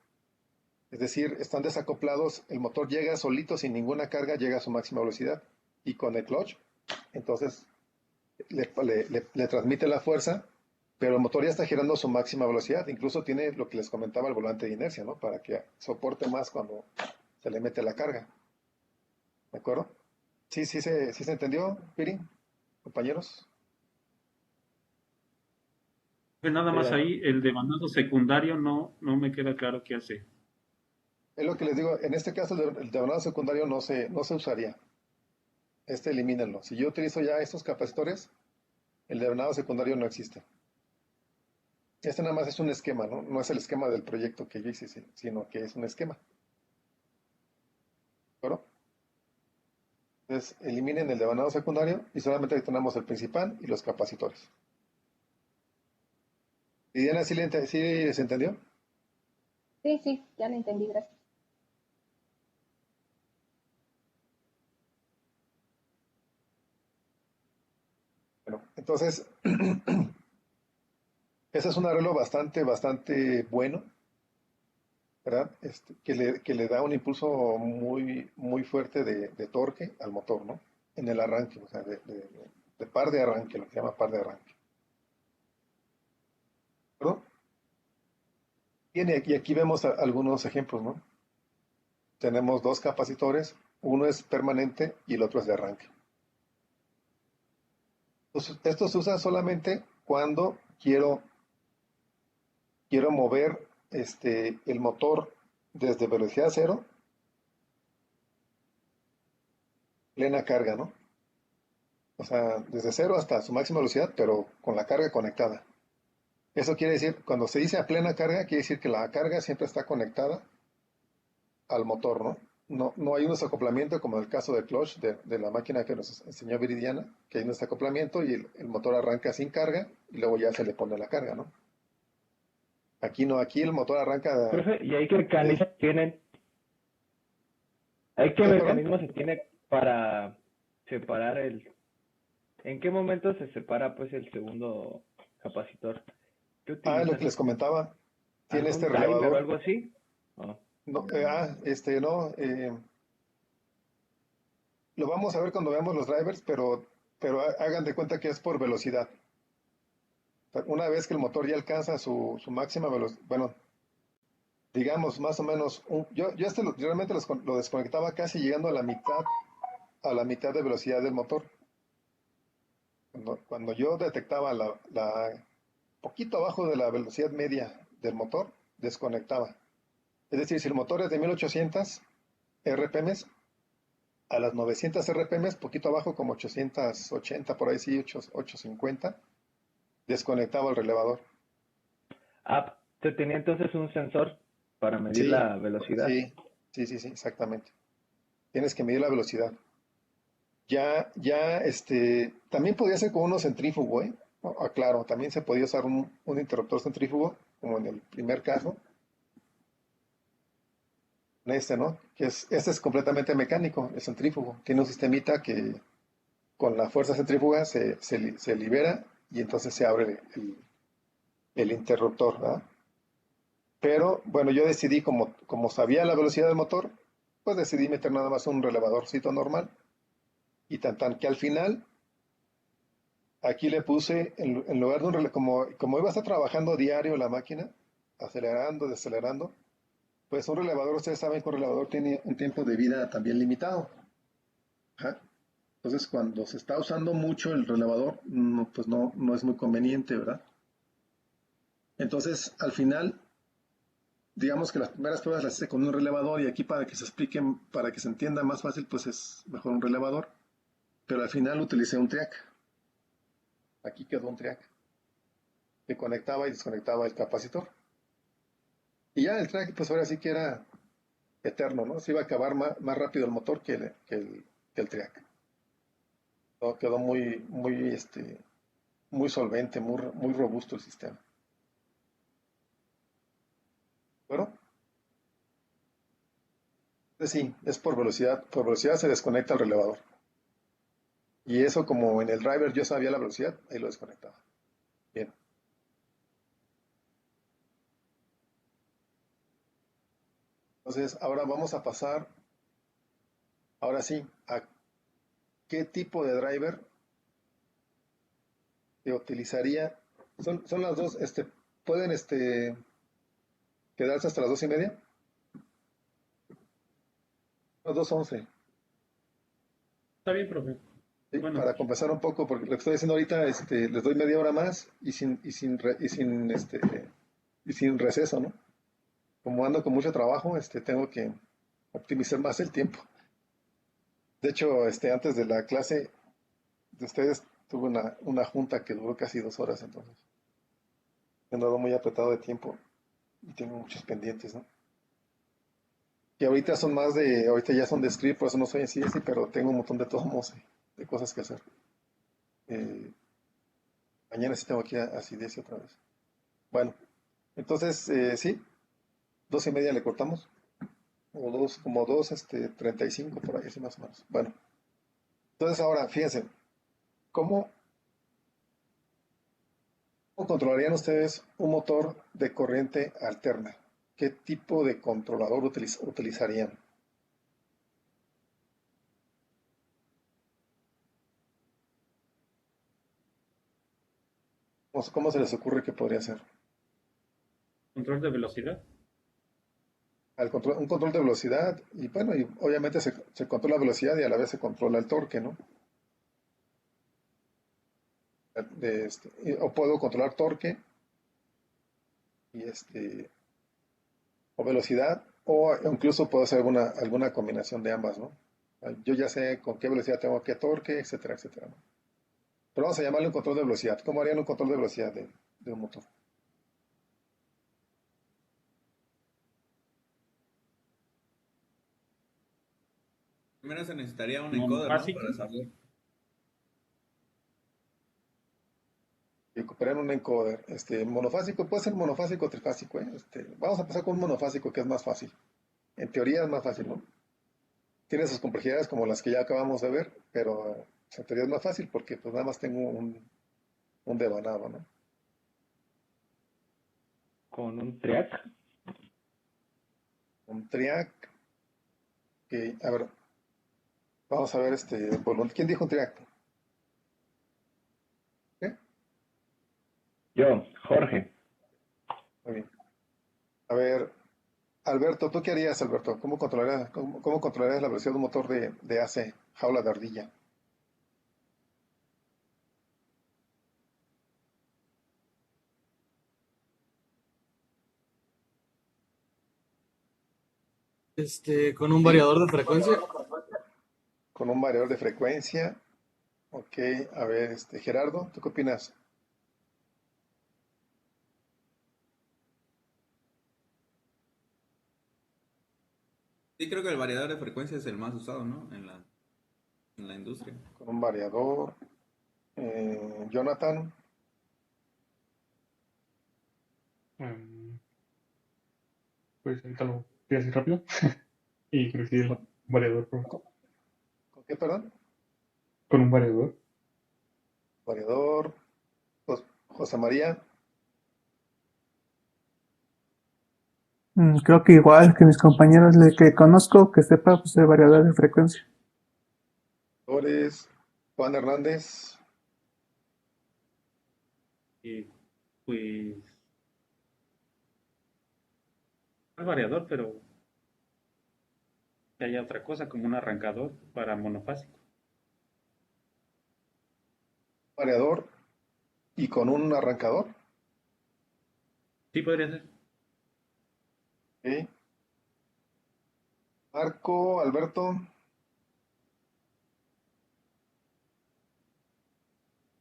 es decir, están desacoplados, el motor llega solito sin ninguna carga, llega a su máxima velocidad. Y con el clutch, entonces le transmite la fuerza, pero el motor ya está girando a su máxima velocidad. Incluso tiene lo que les comentaba el volante de inercia, ¿no? Para que soporte más cuando se le mete la carga. ¿De acuerdo? Sí se entendió, Piri, compañeros. Nada más Dani. ahí, el demandado secundario no me queda claro qué hace. Es lo que les digo, en este caso el devanado secundario no se usaría. Elimínenlo. Si yo utilizo ya estos capacitores, el devanado secundario no existe. Este nada más es un esquema, ¿no? No es el esquema del proyecto que yo hice, sino que es un esquema. ¿De acuerdo? Entonces, eliminen el devanado secundario y solamente tenemos el principal y los capacitores. ¿Y Diana, sí se entendió? Sí, sí, ya lo entendí, gracias. Bueno, entonces, ese es un arreglo bastante bueno, ¿verdad? Que le da un impulso muy fuerte de torque al motor, ¿no? En el arranque, o sea, de par de arranque, lo que se llama par de arranque. ¿No? Y aquí vemos algunos ejemplos, ¿no? Tenemos dos capacitores, uno es permanente y el otro es de arranque. Entonces, esto se usa solamente cuando quiero mover el motor desde velocidad cero, plena carga, ¿no? O sea, desde cero hasta su máxima velocidad, pero con la carga conectada. Eso quiere decir, cuando se dice a plena carga, quiere decir que la carga siempre está conectada al motor, ¿no? No hay un desacoplamiento como en el caso del clutch de la máquina que nos enseñó Viridiana, que hay un desacoplamiento y el motor arranca sin carga y luego ya se le pone la carga, ¿no? Aquí no, aquí el motor arranca. Profe, ¿y hay qué mecanismos tienen? ¿Hay qué ¿Qué, perdón? mecanismo se tiene para separar ¿En qué momento se separa pues el segundo capacitor? ¿Qué Es lo utilizan? que les comentaba. Tiene ¿Algún este timer o relevador. algo así? Oh. No, no. Lo vamos a ver cuando veamos los drivers, pero hagan de cuenta que es por velocidad. O sea, una vez que el motor ya alcanza su máxima velocidad, bueno, digamos más o menos, yo realmente lo desconectaba casi llegando a la mitad de velocidad del motor. Cuando yo detectaba poquito abajo de la velocidad media del motor, desconectaba. Es decir, si el motor es de 1800 RPMs, a las 900 RPMs, poquito abajo, como 880, por ahí sí, 850, desconectaba el relevador. Ah, se tenía entonces un sensor para medir Sí, la velocidad. sí, exactamente. Tienes que medir la velocidad. También podía ser con uno centrífugo, ¿eh? Claro, también se podía usar un interruptor centrífugo, como en el primer caso. ¿No? Este es completamente mecánico, el centrífugo. Tiene un sistemita que con la fuerza centrífuga se libera y entonces se abre el interruptor, ¿verdad? Pero bueno, yo decidí, como sabía la velocidad del motor, pues decidí meter nada más un relevadorcito normal. Y tan que al final, aquí le puse, en lugar de un relevador, como iba a estar trabajando diario la máquina, acelerando, desacelerando, pues un relevador, ustedes saben que un relevador tiene un tiempo de vida también limitado. Ajá. Entonces, cuando se está usando mucho el relevador, pues no es muy conveniente, ¿verdad? Entonces, al final, digamos que las primeras pruebas las hice con un relevador y aquí para que se expliquen, para que se entienda más fácil, pues es mejor un relevador. Pero al final utilicé un triac. Aquí quedó un triac que conectaba y desconectaba el capacitor. Y ya el triac, pues ahora sí que era eterno, ¿no? Se iba a acabar más rápido el motor que el triac. No, quedó muy solvente, muy robusto el sistema. Bueno, sí, es por velocidad se desconecta el relevador. Y eso como en el driver yo sabía la velocidad, ahí lo desconectaba. Bien. Entonces, ahora vamos a pasar, ahora sí, a qué tipo de driver se utilizaría. Son las dos, pueden quedarse hasta las 2:30, las 2:11. Está bien, profe. ¿Sí? Bueno, Para compensar un poco, porque lo que estoy haciendo ahorita, les doy media hora más y sin receso, ¿no? Como ando con mucho trabajo, tengo que optimizar más el tiempo. De hecho, antes de la clase de ustedes tuve una junta que duró casi 2 horas, entonces he andado muy apretado de tiempo y tengo muchos pendientes, ¿no? Que ahorita ya son de script, por eso no soy en CSI, pero tengo un montón de tomos de cosas que hacer. Eh, Mañana sí tengo que ir a CDS otra vez. Bueno, entonces, sí, 2:30 le cortamos, o como 2:35 por ahí, así más o menos. Bueno, entonces ahora, fíjense, ¿cómo, cómo controlarían ustedes un motor de corriente alterna? ¿Qué tipo de controlador utilizarían? ¿Cómo se les ocurre que podría ser? control de velocidad. Un control de velocidad, y bueno, y obviamente se controla la velocidad y a la vez se controla el torque, ¿no? O puedo controlar torque y o velocidad, o incluso puedo hacer alguna combinación de ambas, ¿no? Yo ya sé con qué velocidad tengo qué torque, etcétera, etcétera, ¿no? Pero vamos a llamarle un control de velocidad. ¿Cómo harían un control de velocidad de un motor? Primero se necesitaría un encoder, ¿no? Monofásico. Para saber. Y ocuparían un encoder. Monofásico, puede ser monofásico o trifásico, ¿eh? Vamos a empezar con un monofásico que es más fácil. En teoría es más fácil, ¿no? Tiene sus complejidades como las que ya acabamos de ver, pero en teoría es más fácil porque pues nada más tengo un devanado, ¿no? Con un triac. Un triac, que, a ver, vamos a ver ¿quién dijo un triac? ¿Qué? Yo, Jorge. Muy bien. A ver, Alberto, ¿tú qué harías, Alberto? ¿Cómo controlarías la velocidad de un motor de AC, jaula de ardilla? Con un ¿Sí? variador de frecuencia. Con un variador de frecuencia. Ok, a ver, Gerardo, ¿tú qué opinas? Sí, creo que el variador de frecuencia es el más usado, ¿no? En la industria. Con un variador. Jonathan, Mm, Pues ahorita lo voy a hacer rápido. Y creo que sí, el variador, profe. ¿con qué, perdón? Con un variador. Variador. José María, Creo que igual que mis compañeros que conozco, que sepa, pues el variador de frecuencia. Flores, Juan Hernández, Pues, es variador, pero que haya otra cosa como un arrancador para monofásico. variador y con un arrancador. Sí, podría ser. Ok. Marco, Alberto,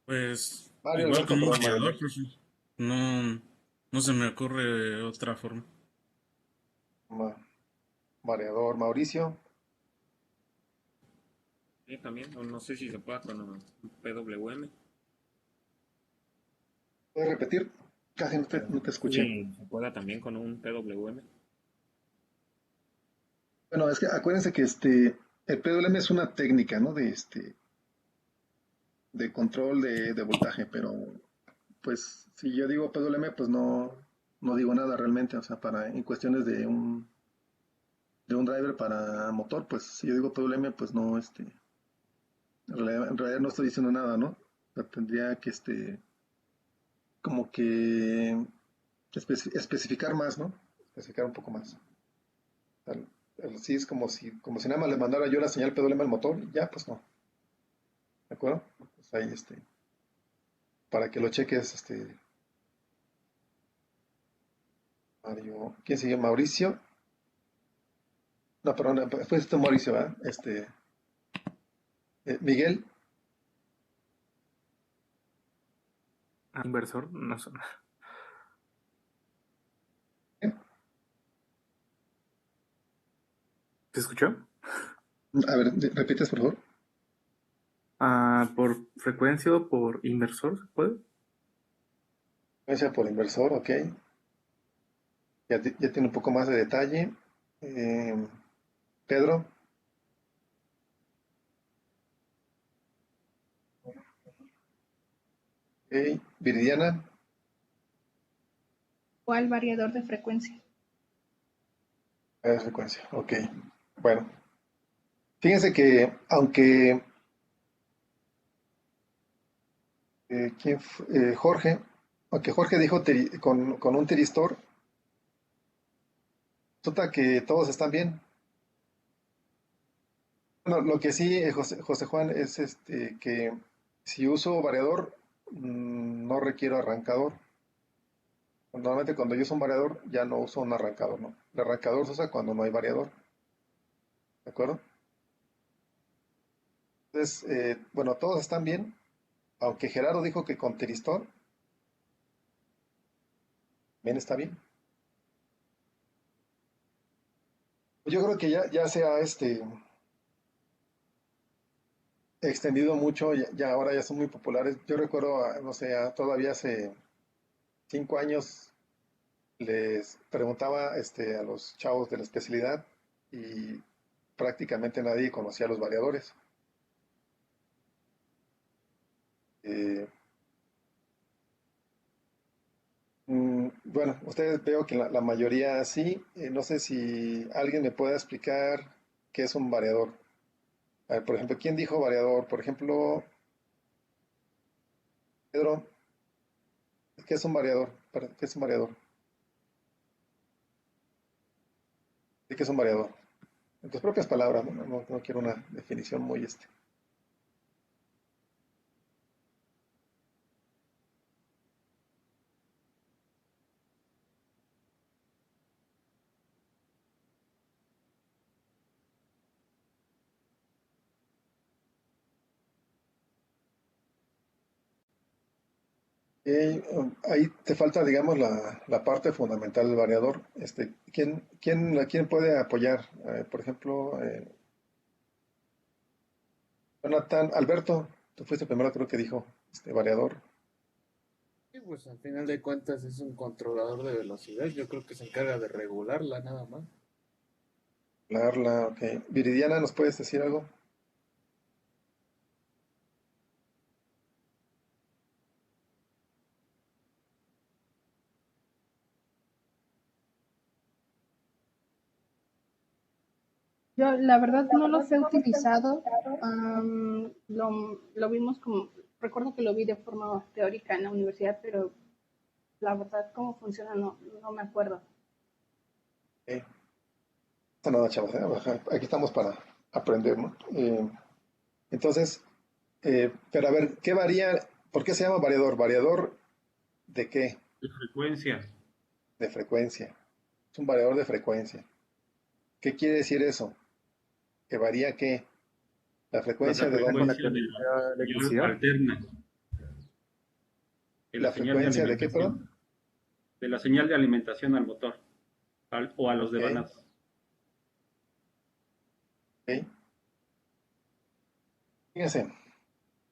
Pues Mario, igual Alberto, como un perdón, Mario. variador, profe. No, no se me ocurre otra forma. Variador, Mauricio. Sí, también, no sé si se pueda con un PWM. ¿Puedes repetir? Casi no te escuché. Sí, se pueda también con un PWM. Bueno, es que acuérdense que el PWM es una técnica, ¿no? De control de voltaje, pero pues si yo digo PWM, pues no digo nada realmente, o sea, en cuestiones de un driver para motor, pues si yo digo PWM, pues no, en realidad no estoy diciendo nada, ¿no? O sea, tendría que, como que especificar más, ¿no? Especificar un poco más. O sea, sí es como si nada más le mandara yo la señal PWM al motor, y ya, pues no, ¿de acuerdo? Pues ahí, para que lo cheques, Mario, ¿quién sigue? Mauricio. No, perdón, fue Mauricio, ¿verdad? Miguel. Inversor, no sé. ¿Eh? ¿Se escuchó? A ver, repites, por favor. ¿Por frecuencia o por inversor se puede? Comienza por inversor, ok. Ya tiene un poco más de detalle. Eh, Pedro. Ok. Viridiana. ¿Cuál variador de frecuencia? Frecuencia, ok. Bueno, fíjense que aunque Jorge, aunque Jorge dijo con un tiristor, resulta que todos están bien. Bueno, lo que sí, José Juan, es que si uso variador, no requiero arrancador. Normalmente cuando yo uso un variador, ya no uso un arrancador, ¿no? El arrancador se usa cuando no hay variador, ¿de acuerdo? Entonces, bueno, todos están bien, aunque Gerardo dijo que con tiristor, bien está bien. Pues yo creo que ya se ha extendido mucho, ya ahora ya son muy populares. Yo recuerdo, no sé, todavía hace 5 años les preguntaba a los chavos de la especialidad y prácticamente nadie conocía los variadores. Eh, bueno, ustedes veo que la mayoría sí. No sé si alguien me puede explicar qué es un variador. A ver, por ejemplo, ¿quién dijo variador? Por ejemplo, Pedro, ¿qué es un variador? ¿Qué es un variador? ¿Qué es un variador? En tus propias palabras, no quiero una definición muy ahí te falta, digamos, la parte fundamental del variador. ¿Quién puede apoyar? Por ejemplo, Jonathan, Alberto, tú fuiste el primero, creo que dijo, variador. Sí, pues al final de cuentas es un controlador de velocidad. Yo creo que se encarga de regularla nada más. Ok. Viridiana, ¿nos puedes decir algo? Yo la verdad no los he utilizado. Lo vimos como, recuerdo que lo vi de forma teórica en la universidad, pero la verdad cómo funciona no me acuerdo. No pasa nada, chavos, ¿eh? Ajá, aquí estamos para aprender, ¿no? Entonces, pero a ver, ¿qué varía? ¿Por qué se llama variador? ¿Variador de qué? De frecuencia. De frecuencia. Es un variador de frecuencia. ¿Qué quiere decir eso? ¿Que varía qué? ¿La Pues frecuencia la de dónde? frecuencia de la señal alterna, de la ¿La señal de frecuencia de qué, alimentación, perdón? de la señal de alimentación al motor o a los Ok, devanados. ok. Fíjense,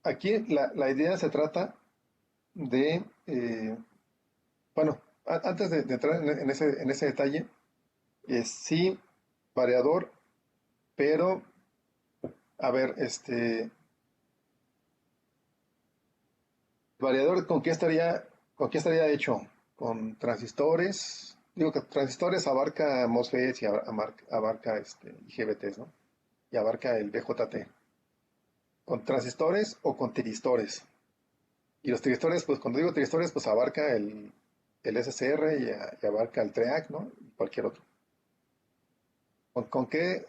aquí la idea se trata de, bueno, antes de entrar en ese detalle, es sí variador, pero, a ver, variador, con qué estaría hecho? Con transistores. Digo que transistores abarca MOSFETs y abarca IGBTs, ¿no? Y abarca el BJT. ¿Con transistores o con tiristores? Y los tiristores, pues cuando digo tiristores, pues abarca el SCR y abarca el TREAC, ¿no? Y cualquier otro. ¿Con qué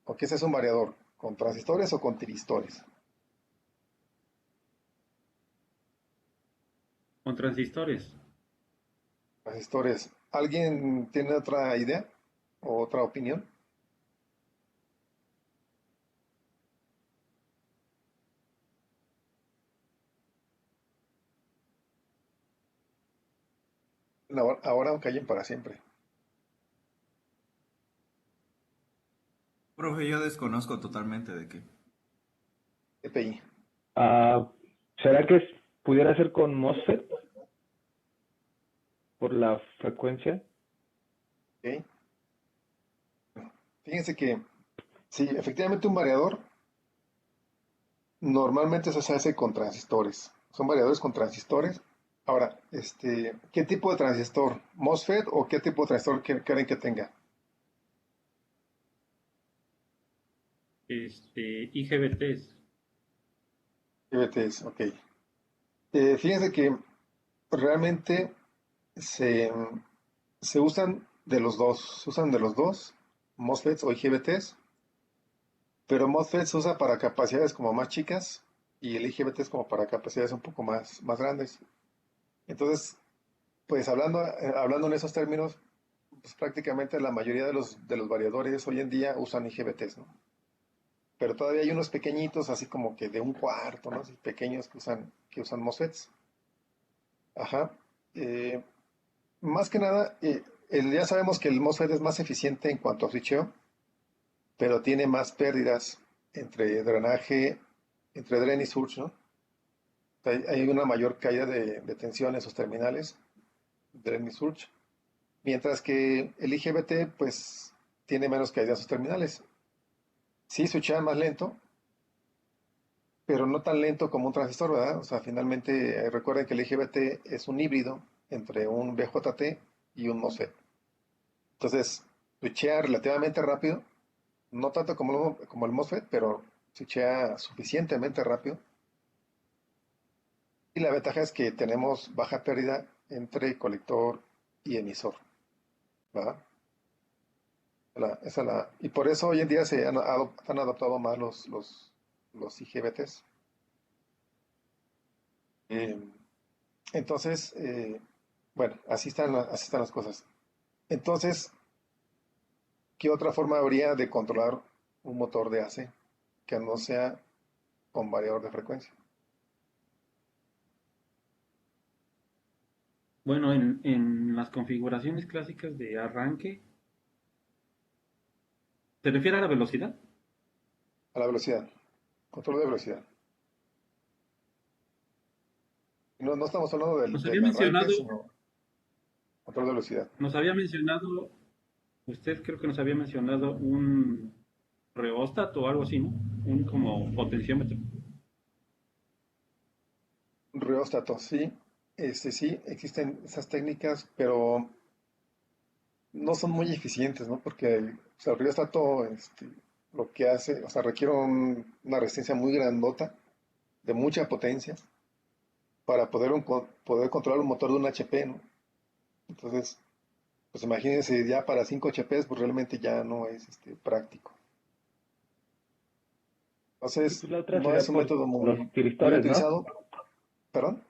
con qué se hace un variador? ¿Con transistores o con tiristores? Con transistores. Transistores. ¿Alguien tiene otra idea o otra opinión? Ahora o callen para siempre. Profe, yo desconozco totalmente de qué. EPI. Ah, ¿será que pudiera ser con MOSFET por la frecuencia? ¿Ok? Fíjense que, sí, efectivamente un variador normalmente eso se hace con transistores. Son variadores con transistores. Ahora, ¿qué tipo de transistor? ¿MOSFET o qué tipo de transistor quieren que tenga? IGBTs. IBTs, ok. Fíjense que realmente se, se usan de los dos. Se usan de los dos, MOSFETs o IGBTs, pero MOSFET se usa para capacidades como más chicas y el IGBT es como para capacidades un poco más grandes. Entonces, pues hablando en esos términos, pues prácticamente la mayoría de los variadores hoy en día usan IGBTs, ¿no? Pero todavía hay unos pequeñitos, así como que de un cuarto, ¿no? Así pequeños que usan MOSFETs. Ajá. Eh, Más que nada, ya sabemos que el MOSFET es más eficiente en cuanto a switcheo, pero tiene más pérdidas entre drenaje, entre drain y surge, ¿no? Hay una mayor caída de tensión en sus terminales, drain y surge, mientras que el IGBT, pues, tiene menos caída en sus terminales. Sí, switchea más lento, pero no tan lento como un transistor, ¿verdad? O sea, finalmente, recuerden que el IGBT es un híbrido entre un BJT y un MOSFET. Entonces, switchea relativamente rápido, no tanto como el MOSFET, pero switchea suficientemente rápido. Y la ventaja es que tenemos baja pérdida entre colector y emisor, ¿verdad? Y por eso hoy en día han adoptado más los IGBTs. Eh, entonces, bueno, así están las cosas. Entonces, ¿qué otra forma habría de controlar un motor de AC que no sea con variador de frecuencia? Bueno, en las configuraciones clásicas de arranque, ¿se refiere a la velocidad? A la velocidad, control de velocidad. No estamos hablando Nos había del arranque, mencionado, sino control de velocidad. nos había mencionado, usted creo que nos había mencionado un reóstato o algo así, ¿no? Un como potenciómetro. Un reóstato, sí. Sí, existen esas técnicas, pero no son muy eficientes, ¿no? Porque o sea, el riostato lo que hace, o sea, requiere una resistencia muy grandota, de mucha potencia, para poder controlar un motor de un HP, ¿no? Entonces, pues imagínense, ya para 5 HPs, pues realmente ya no es práctico. Y Entonces, pues la otra no sería es un por método los muy tiristores, ¿no? utilizado. ¿Perdón?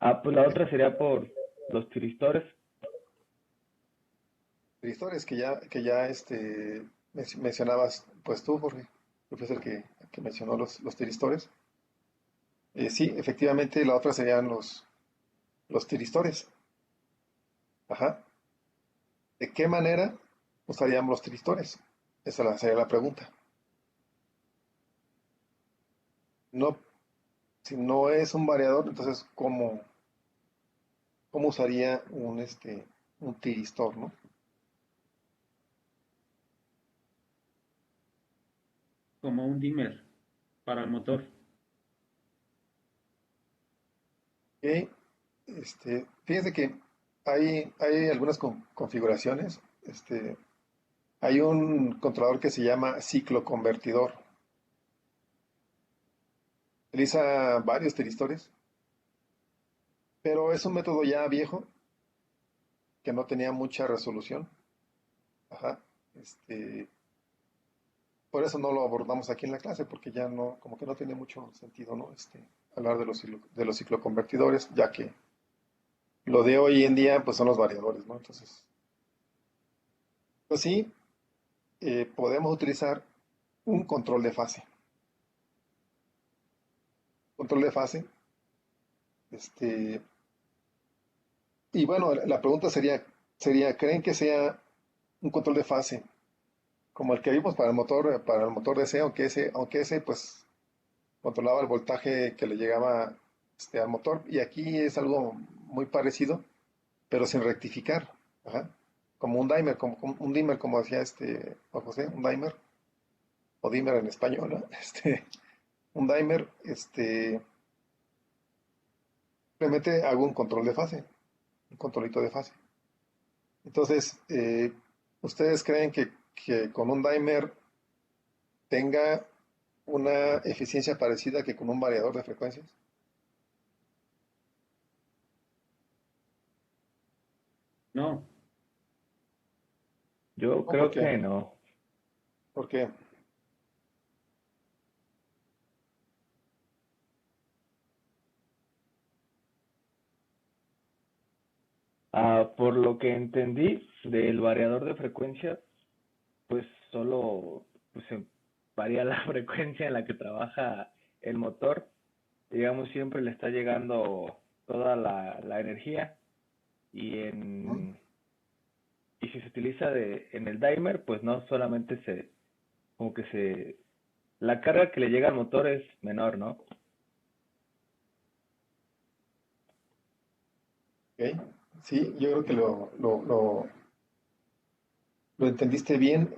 Ah, pues la otra sería por los tiristores. Historias que ya mencionabas, pues tú, Jorge, que fue el que mencionó los tiristores. Sí, efectivamente, la otra serían los tiristores. Ajá. ¿De qué manera usaríamos los tiristores? Sería la pregunta. No, si no es un variador, entonces, ¿cómo usaría un tiristor, ¿no? Como un dimmer para el motor. Ok, fíjense que hay algunas configuraciones. Hay un controlador que se llama ciclo convertidor. Utiliza varios tiristores, pero es un método ya viejo que no tenía mucha resolución. Ajá. Por eso no lo abordamos aquí en la clase, porque ya no, como que no tiene mucho sentido, ¿no? Hablar de los cicloconvertidores, ya que lo de hoy en día, pues son los variadores, ¿no? Entonces, pues sí, podemos utilizar un control de fase. Control de fase, este, y bueno, la pregunta sería, ¿creen que sea un control de fase como el que vimos para el motor DC, aunque ese pues controlaba el voltaje que le llegaba al motor? Y aquí es algo muy parecido, pero sin rectificar. Ajá. Como un dimmer, como un dimmer, como decía Juan José, un dimmer, o dimmer en español, ¿no? Un dimmer, simplemente hago un control de fase, un controlito de fase. Entonces, ¿ustedes creen que con un dimmer tenga una eficiencia parecida que con un variador de frecuencias? No, Yo ¿O por creo qué? que no. ¿Por qué? Ah, por lo que entendí del variador de frecuencia, pues solo pues, se varía la frecuencia en la que trabaja el motor. Digamos, siempre le está llegando toda la energía y ¿Mm? y si se utiliza en el dimer, pues no solamente como que la carga que le llega al motor es menor, ¿no? ¿Ok? Sí, yo creo que lo entendiste bien.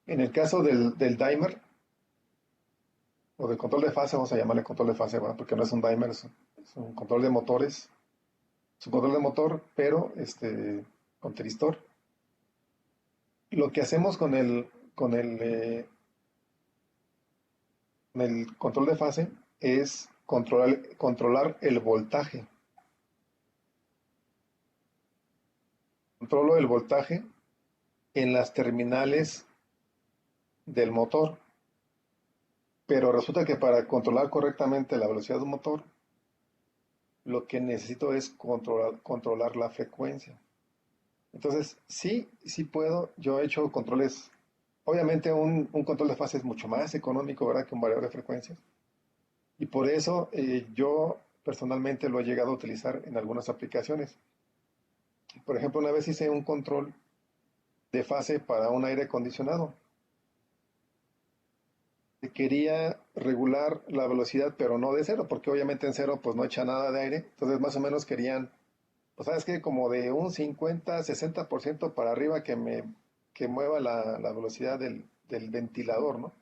En el caso del dimer, o del control de fase, vamos a llamarle control de fase, ¿verdad? Porque no es un dimer, es un control de motores. Es un control de motor, pero con tiristor. Lo que hacemos con el control de fase es controlar el voltaje. Controlo el voltaje en las terminales del motor, pero resulta que para controlar correctamente la velocidad del motor, lo que necesito es controlar la frecuencia. Entonces, sí puedo. Yo he hecho controles. Obviamente un control de fase es mucho más económico, ¿verdad?, que un variador de frecuencias. Y por eso yo personalmente lo he llegado a utilizar en algunas aplicaciones. Por ejemplo, una vez hice un control de fase para un aire acondicionado. Quería regular la velocidad, pero no de cero, porque obviamente en cero pues no echa nada de aire. Entonces más o menos querían, pues sabes que como de un 50-60% para arriba que mueva la velocidad del ventilador, ¿no?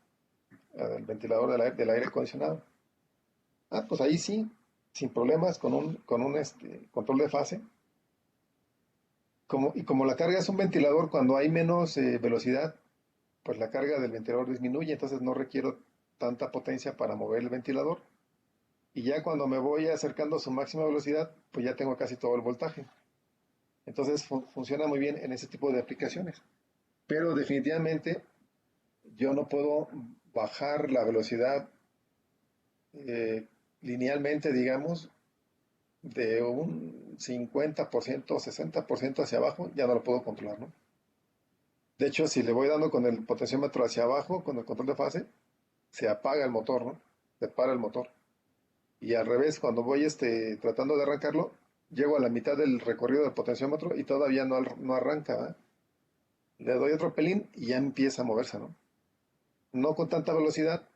El ventilador del aire acondicionado. Pues ahí sí, sin problemas, con un control de fase, como la carga es un ventilador, cuando hay menos velocidad, pues la carga del ventilador disminuye, entonces no requiero tanta potencia para mover el ventilador. Y ya cuando me voy acercando a su máxima velocidad, pues ya tengo casi todo el voltaje. Entonces funciona muy bien en ese tipo de aplicaciones. Pero definitivamente yo no puedo bajar la velocidad linealmente, digamos, de un 50% o 60% hacia abajo, ya no lo puedo controlar, ¿no? De hecho, si le voy dando con el potenciómetro hacia abajo, con el control de fase, se apaga el motor, ¿no? Se para el motor. Y al revés, cuando voy tratando de arrancarlo, llego a la mitad del recorrido del potenciómetro y todavía no arranca, ¿verdad? Le doy otro pelín y ya empieza a moverse, ¿no? No con tanta velocidad,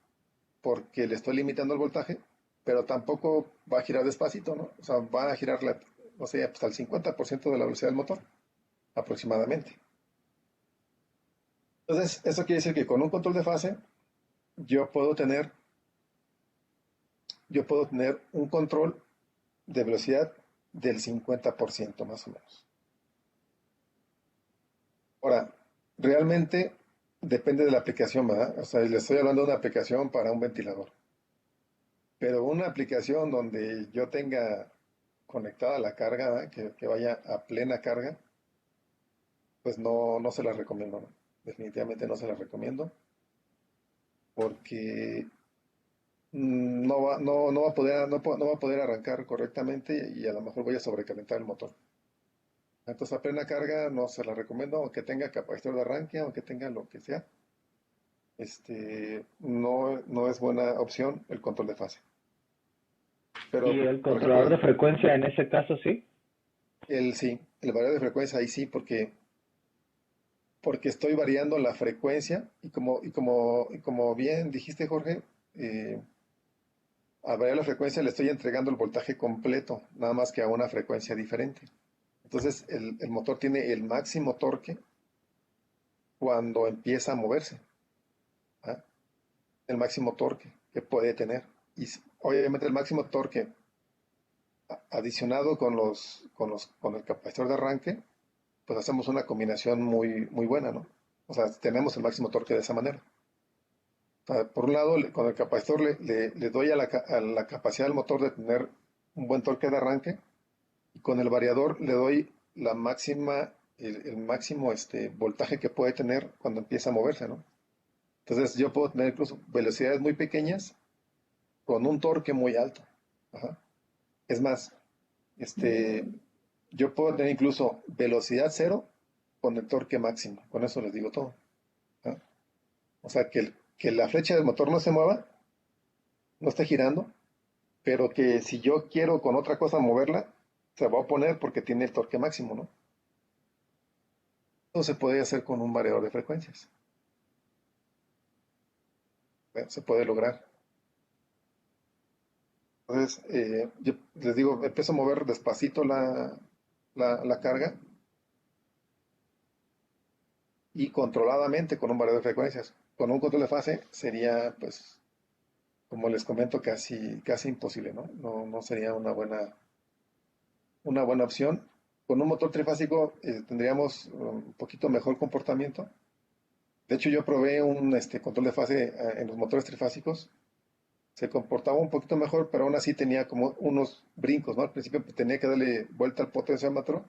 porque le estoy limitando el voltaje, pero tampoco va a girar despacito, ¿no? O sea, va a girar, no sé, hasta el 50% de la velocidad del motor, aproximadamente. Entonces, eso quiere decir que con un control de fase, yo puedo tener un control de velocidad del 50% más o menos. Ahora, realmente depende de la aplicación, ¿verdad? O sea, le estoy hablando de una aplicación para un ventilador. Pero una aplicación donde yo tenga conectada la carga, ¿verdad? Que vaya a plena carga, pues no se la recomiendo, ¿no? Definitivamente no se la recomiendo. Porque no va a poder, no va a poder arrancar correctamente y a lo mejor voy a sobrecalentar el motor. Entonces a plena carga no se la recomiendo, aunque tenga capacitor de arranque, aunque tenga lo que sea. No es buena opción el control de fase. Pero, ¿Y el por controlador de ejemplo, frecuencia en ese caso sí? sí, el variador de frecuencia ahí sí, porque estoy variando la frecuencia y como bien dijiste, Jorge, a variar la frecuencia le estoy entregando el voltaje completo, nada más que a una frecuencia diferente. Entonces el motor tiene el máximo torque cuando empieza a moverse, ¿ah? El máximo torque que puede tener. Y obviamente el máximo torque adicionado con el capacitor de arranque, pues hacemos una combinación muy, muy buena, ¿no? O sea, tenemos el máximo torque de esa manera. O sea, por un lado, con el capacitor le doy a la capacidad del motor de tener un buen torque de arranque, y con el variador le doy el máximo voltaje que puede tener cuando empieza a moverse, ¿no? Entonces yo puedo tener incluso velocidades muy pequeñas con un torque muy alto. Ajá. Es más, yo puedo tener incluso velocidad cero con el torque máximo. Con eso les digo todo. ¿Ah? O sea, que la flecha del motor no se mueva, no esté girando, pero que si yo quiero con otra cosa moverla, se va a oponer porque tiene el torque máximo, ¿no? Eso se puede hacer con un variador de frecuencias. Bueno, se puede lograr. Entonces, yo les digo, empiezo a mover despacito la carga y controladamente con un variador de frecuencias. Con un control de fase sería, pues, como les comento, casi imposible, ¿no? No sería una buena opción. Con un motor trifásico tendríamos un poquito mejor comportamiento. De hecho, yo probé un control de fase en los motores trifásicos. Se comportaba un poquito mejor, pero aún así tenía como unos brincos, ¿no? Al principio tenía que darle vuelta al potenciómetro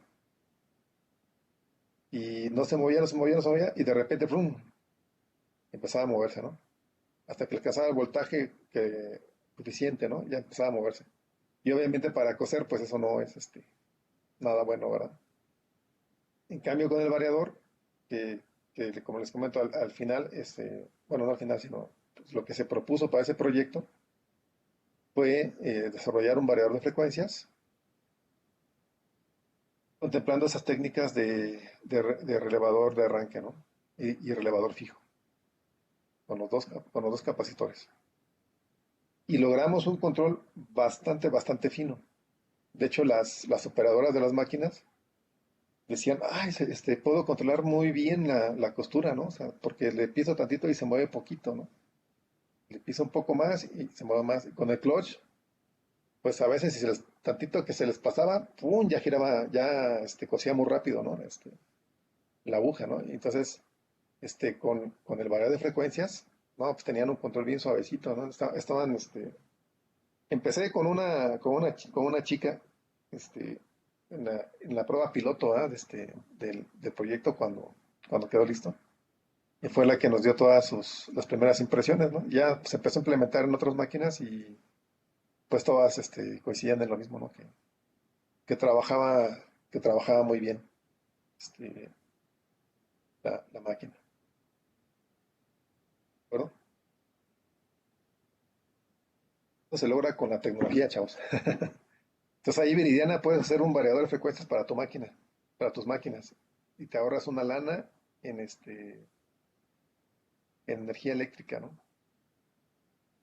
y no se movía, no se movía, no se movía, y de repente, ¡prum!, empezaba a moverse, ¿no? Hasta que alcanzaba el voltaje suficiente, ¿no? Ya empezaba a moverse. Y obviamente para coser, pues eso no es nada bueno, ¿verdad? En cambio con el variador, como les comento al final, bueno, no al final, sino pues, lo que se propuso para ese proyecto fue desarrollar un variador de frecuencias contemplando esas técnicas de relevador de arranque, ¿no? Y relevador fijo, con los dos capacitores. Y logramos un control bastante fino. De hecho, las operadoras de las máquinas decían, ay, puedo controlar muy bien la costura, ¿no? O sea, porque le piso tantito y se mueve poquito, ¿no? Le piso un poco más y se mueve más. Con el clutch pues a veces si se les, tantito que se les pasaba, ¡pum! Ya giraba, ya cosía muy rápido, ¿no? La aguja, ¿no? Y entonces, con el variador de frecuencias, no, pues tenían un control bien suavecito, ¿no? Estaban, empecé con una chica, este, en la prueba piloto, ¿ah? Del proyecto cuando quedó listo. Y fue la que nos dio todas las primeras impresiones, ¿no? Ya se empezó a implementar en otras máquinas y pues todas coincidían en lo mismo, ¿no? Que trabajaba, que trabajaba muy bien este, la máquina. ¿De acuerdo? Esto se logra con la tecnología, chavos. Entonces ahí, Viridiana, puedes hacer un variador de frecuencias para tu máquina, para tus máquinas. Y te ahorras una lana en energía eléctrica, ¿no?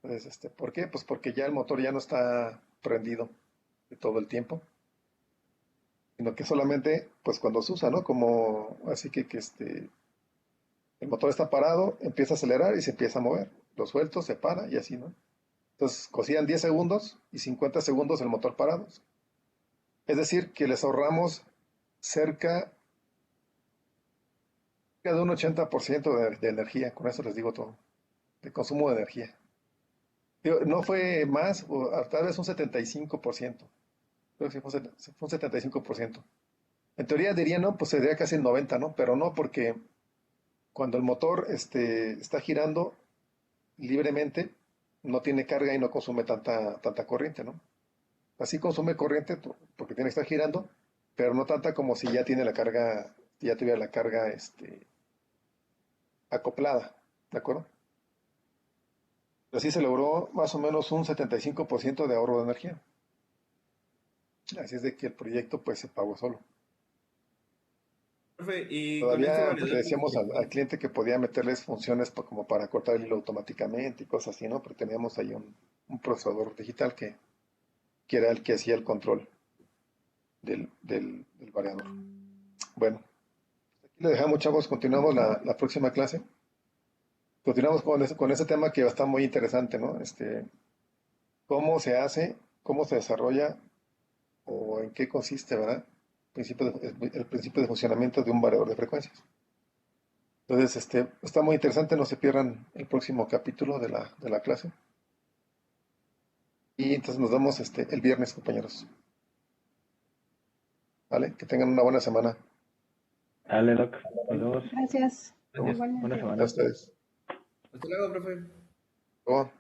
Entonces, ¿por qué? Pues porque ya el motor ya no está prendido de todo el tiempo, sino que solamente, pues cuando se usa, ¿no? Como, así que el motor está parado, empieza a acelerar y se empieza a mover. Lo suelto, se para y así, ¿no? Entonces, cosían 10 segundos y 50 segundos el motor parado. Es decir, que les ahorramos cerca de un 80% de energía, con eso les digo todo, de consumo de energía. Digo, no fue más, o tal vez un 75%. Creo que sí fue un 75%. En teoría diría, no, pues sería casi el 90%, ¿no? Pero no, porque cuando el motor está girando libremente, no tiene carga y no consume tanta corriente, ¿no? Así consume corriente porque tiene que estar girando, pero no tanta como si ya tiene la carga, si ya tuviera la carga acoplada, ¿de acuerdo? Así se logró más o menos un 75% de ahorro de energía. Así es de que el proyecto pues se pagó solo. Profe, y con este Todavía pues, le variador decíamos al cliente que podía meterles funciones como para cortar el hilo automáticamente y cosas así, ¿no? Pero teníamos ahí un procesador digital que era el que hacía el control del variador. Bueno, aquí le dejamos, chavos, continuamos la próxima clase. Continuamos con ese tema que está muy interesante, ¿no? Cómo se hace, cómo se desarrolla o en qué consiste, ¿verdad? El principio de funcionamiento de un variador de frecuencias. Entonces, está muy interesante, no se pierdan el próximo capítulo de la clase. Y entonces nos vemos el viernes, compañeros. ¿Vale? Que tengan una buena semana. Dale, Doc. Nos vemos. Gracias. Gracias. Buena Igualmente. semana. A ustedes. Hasta luego, profe. Luego.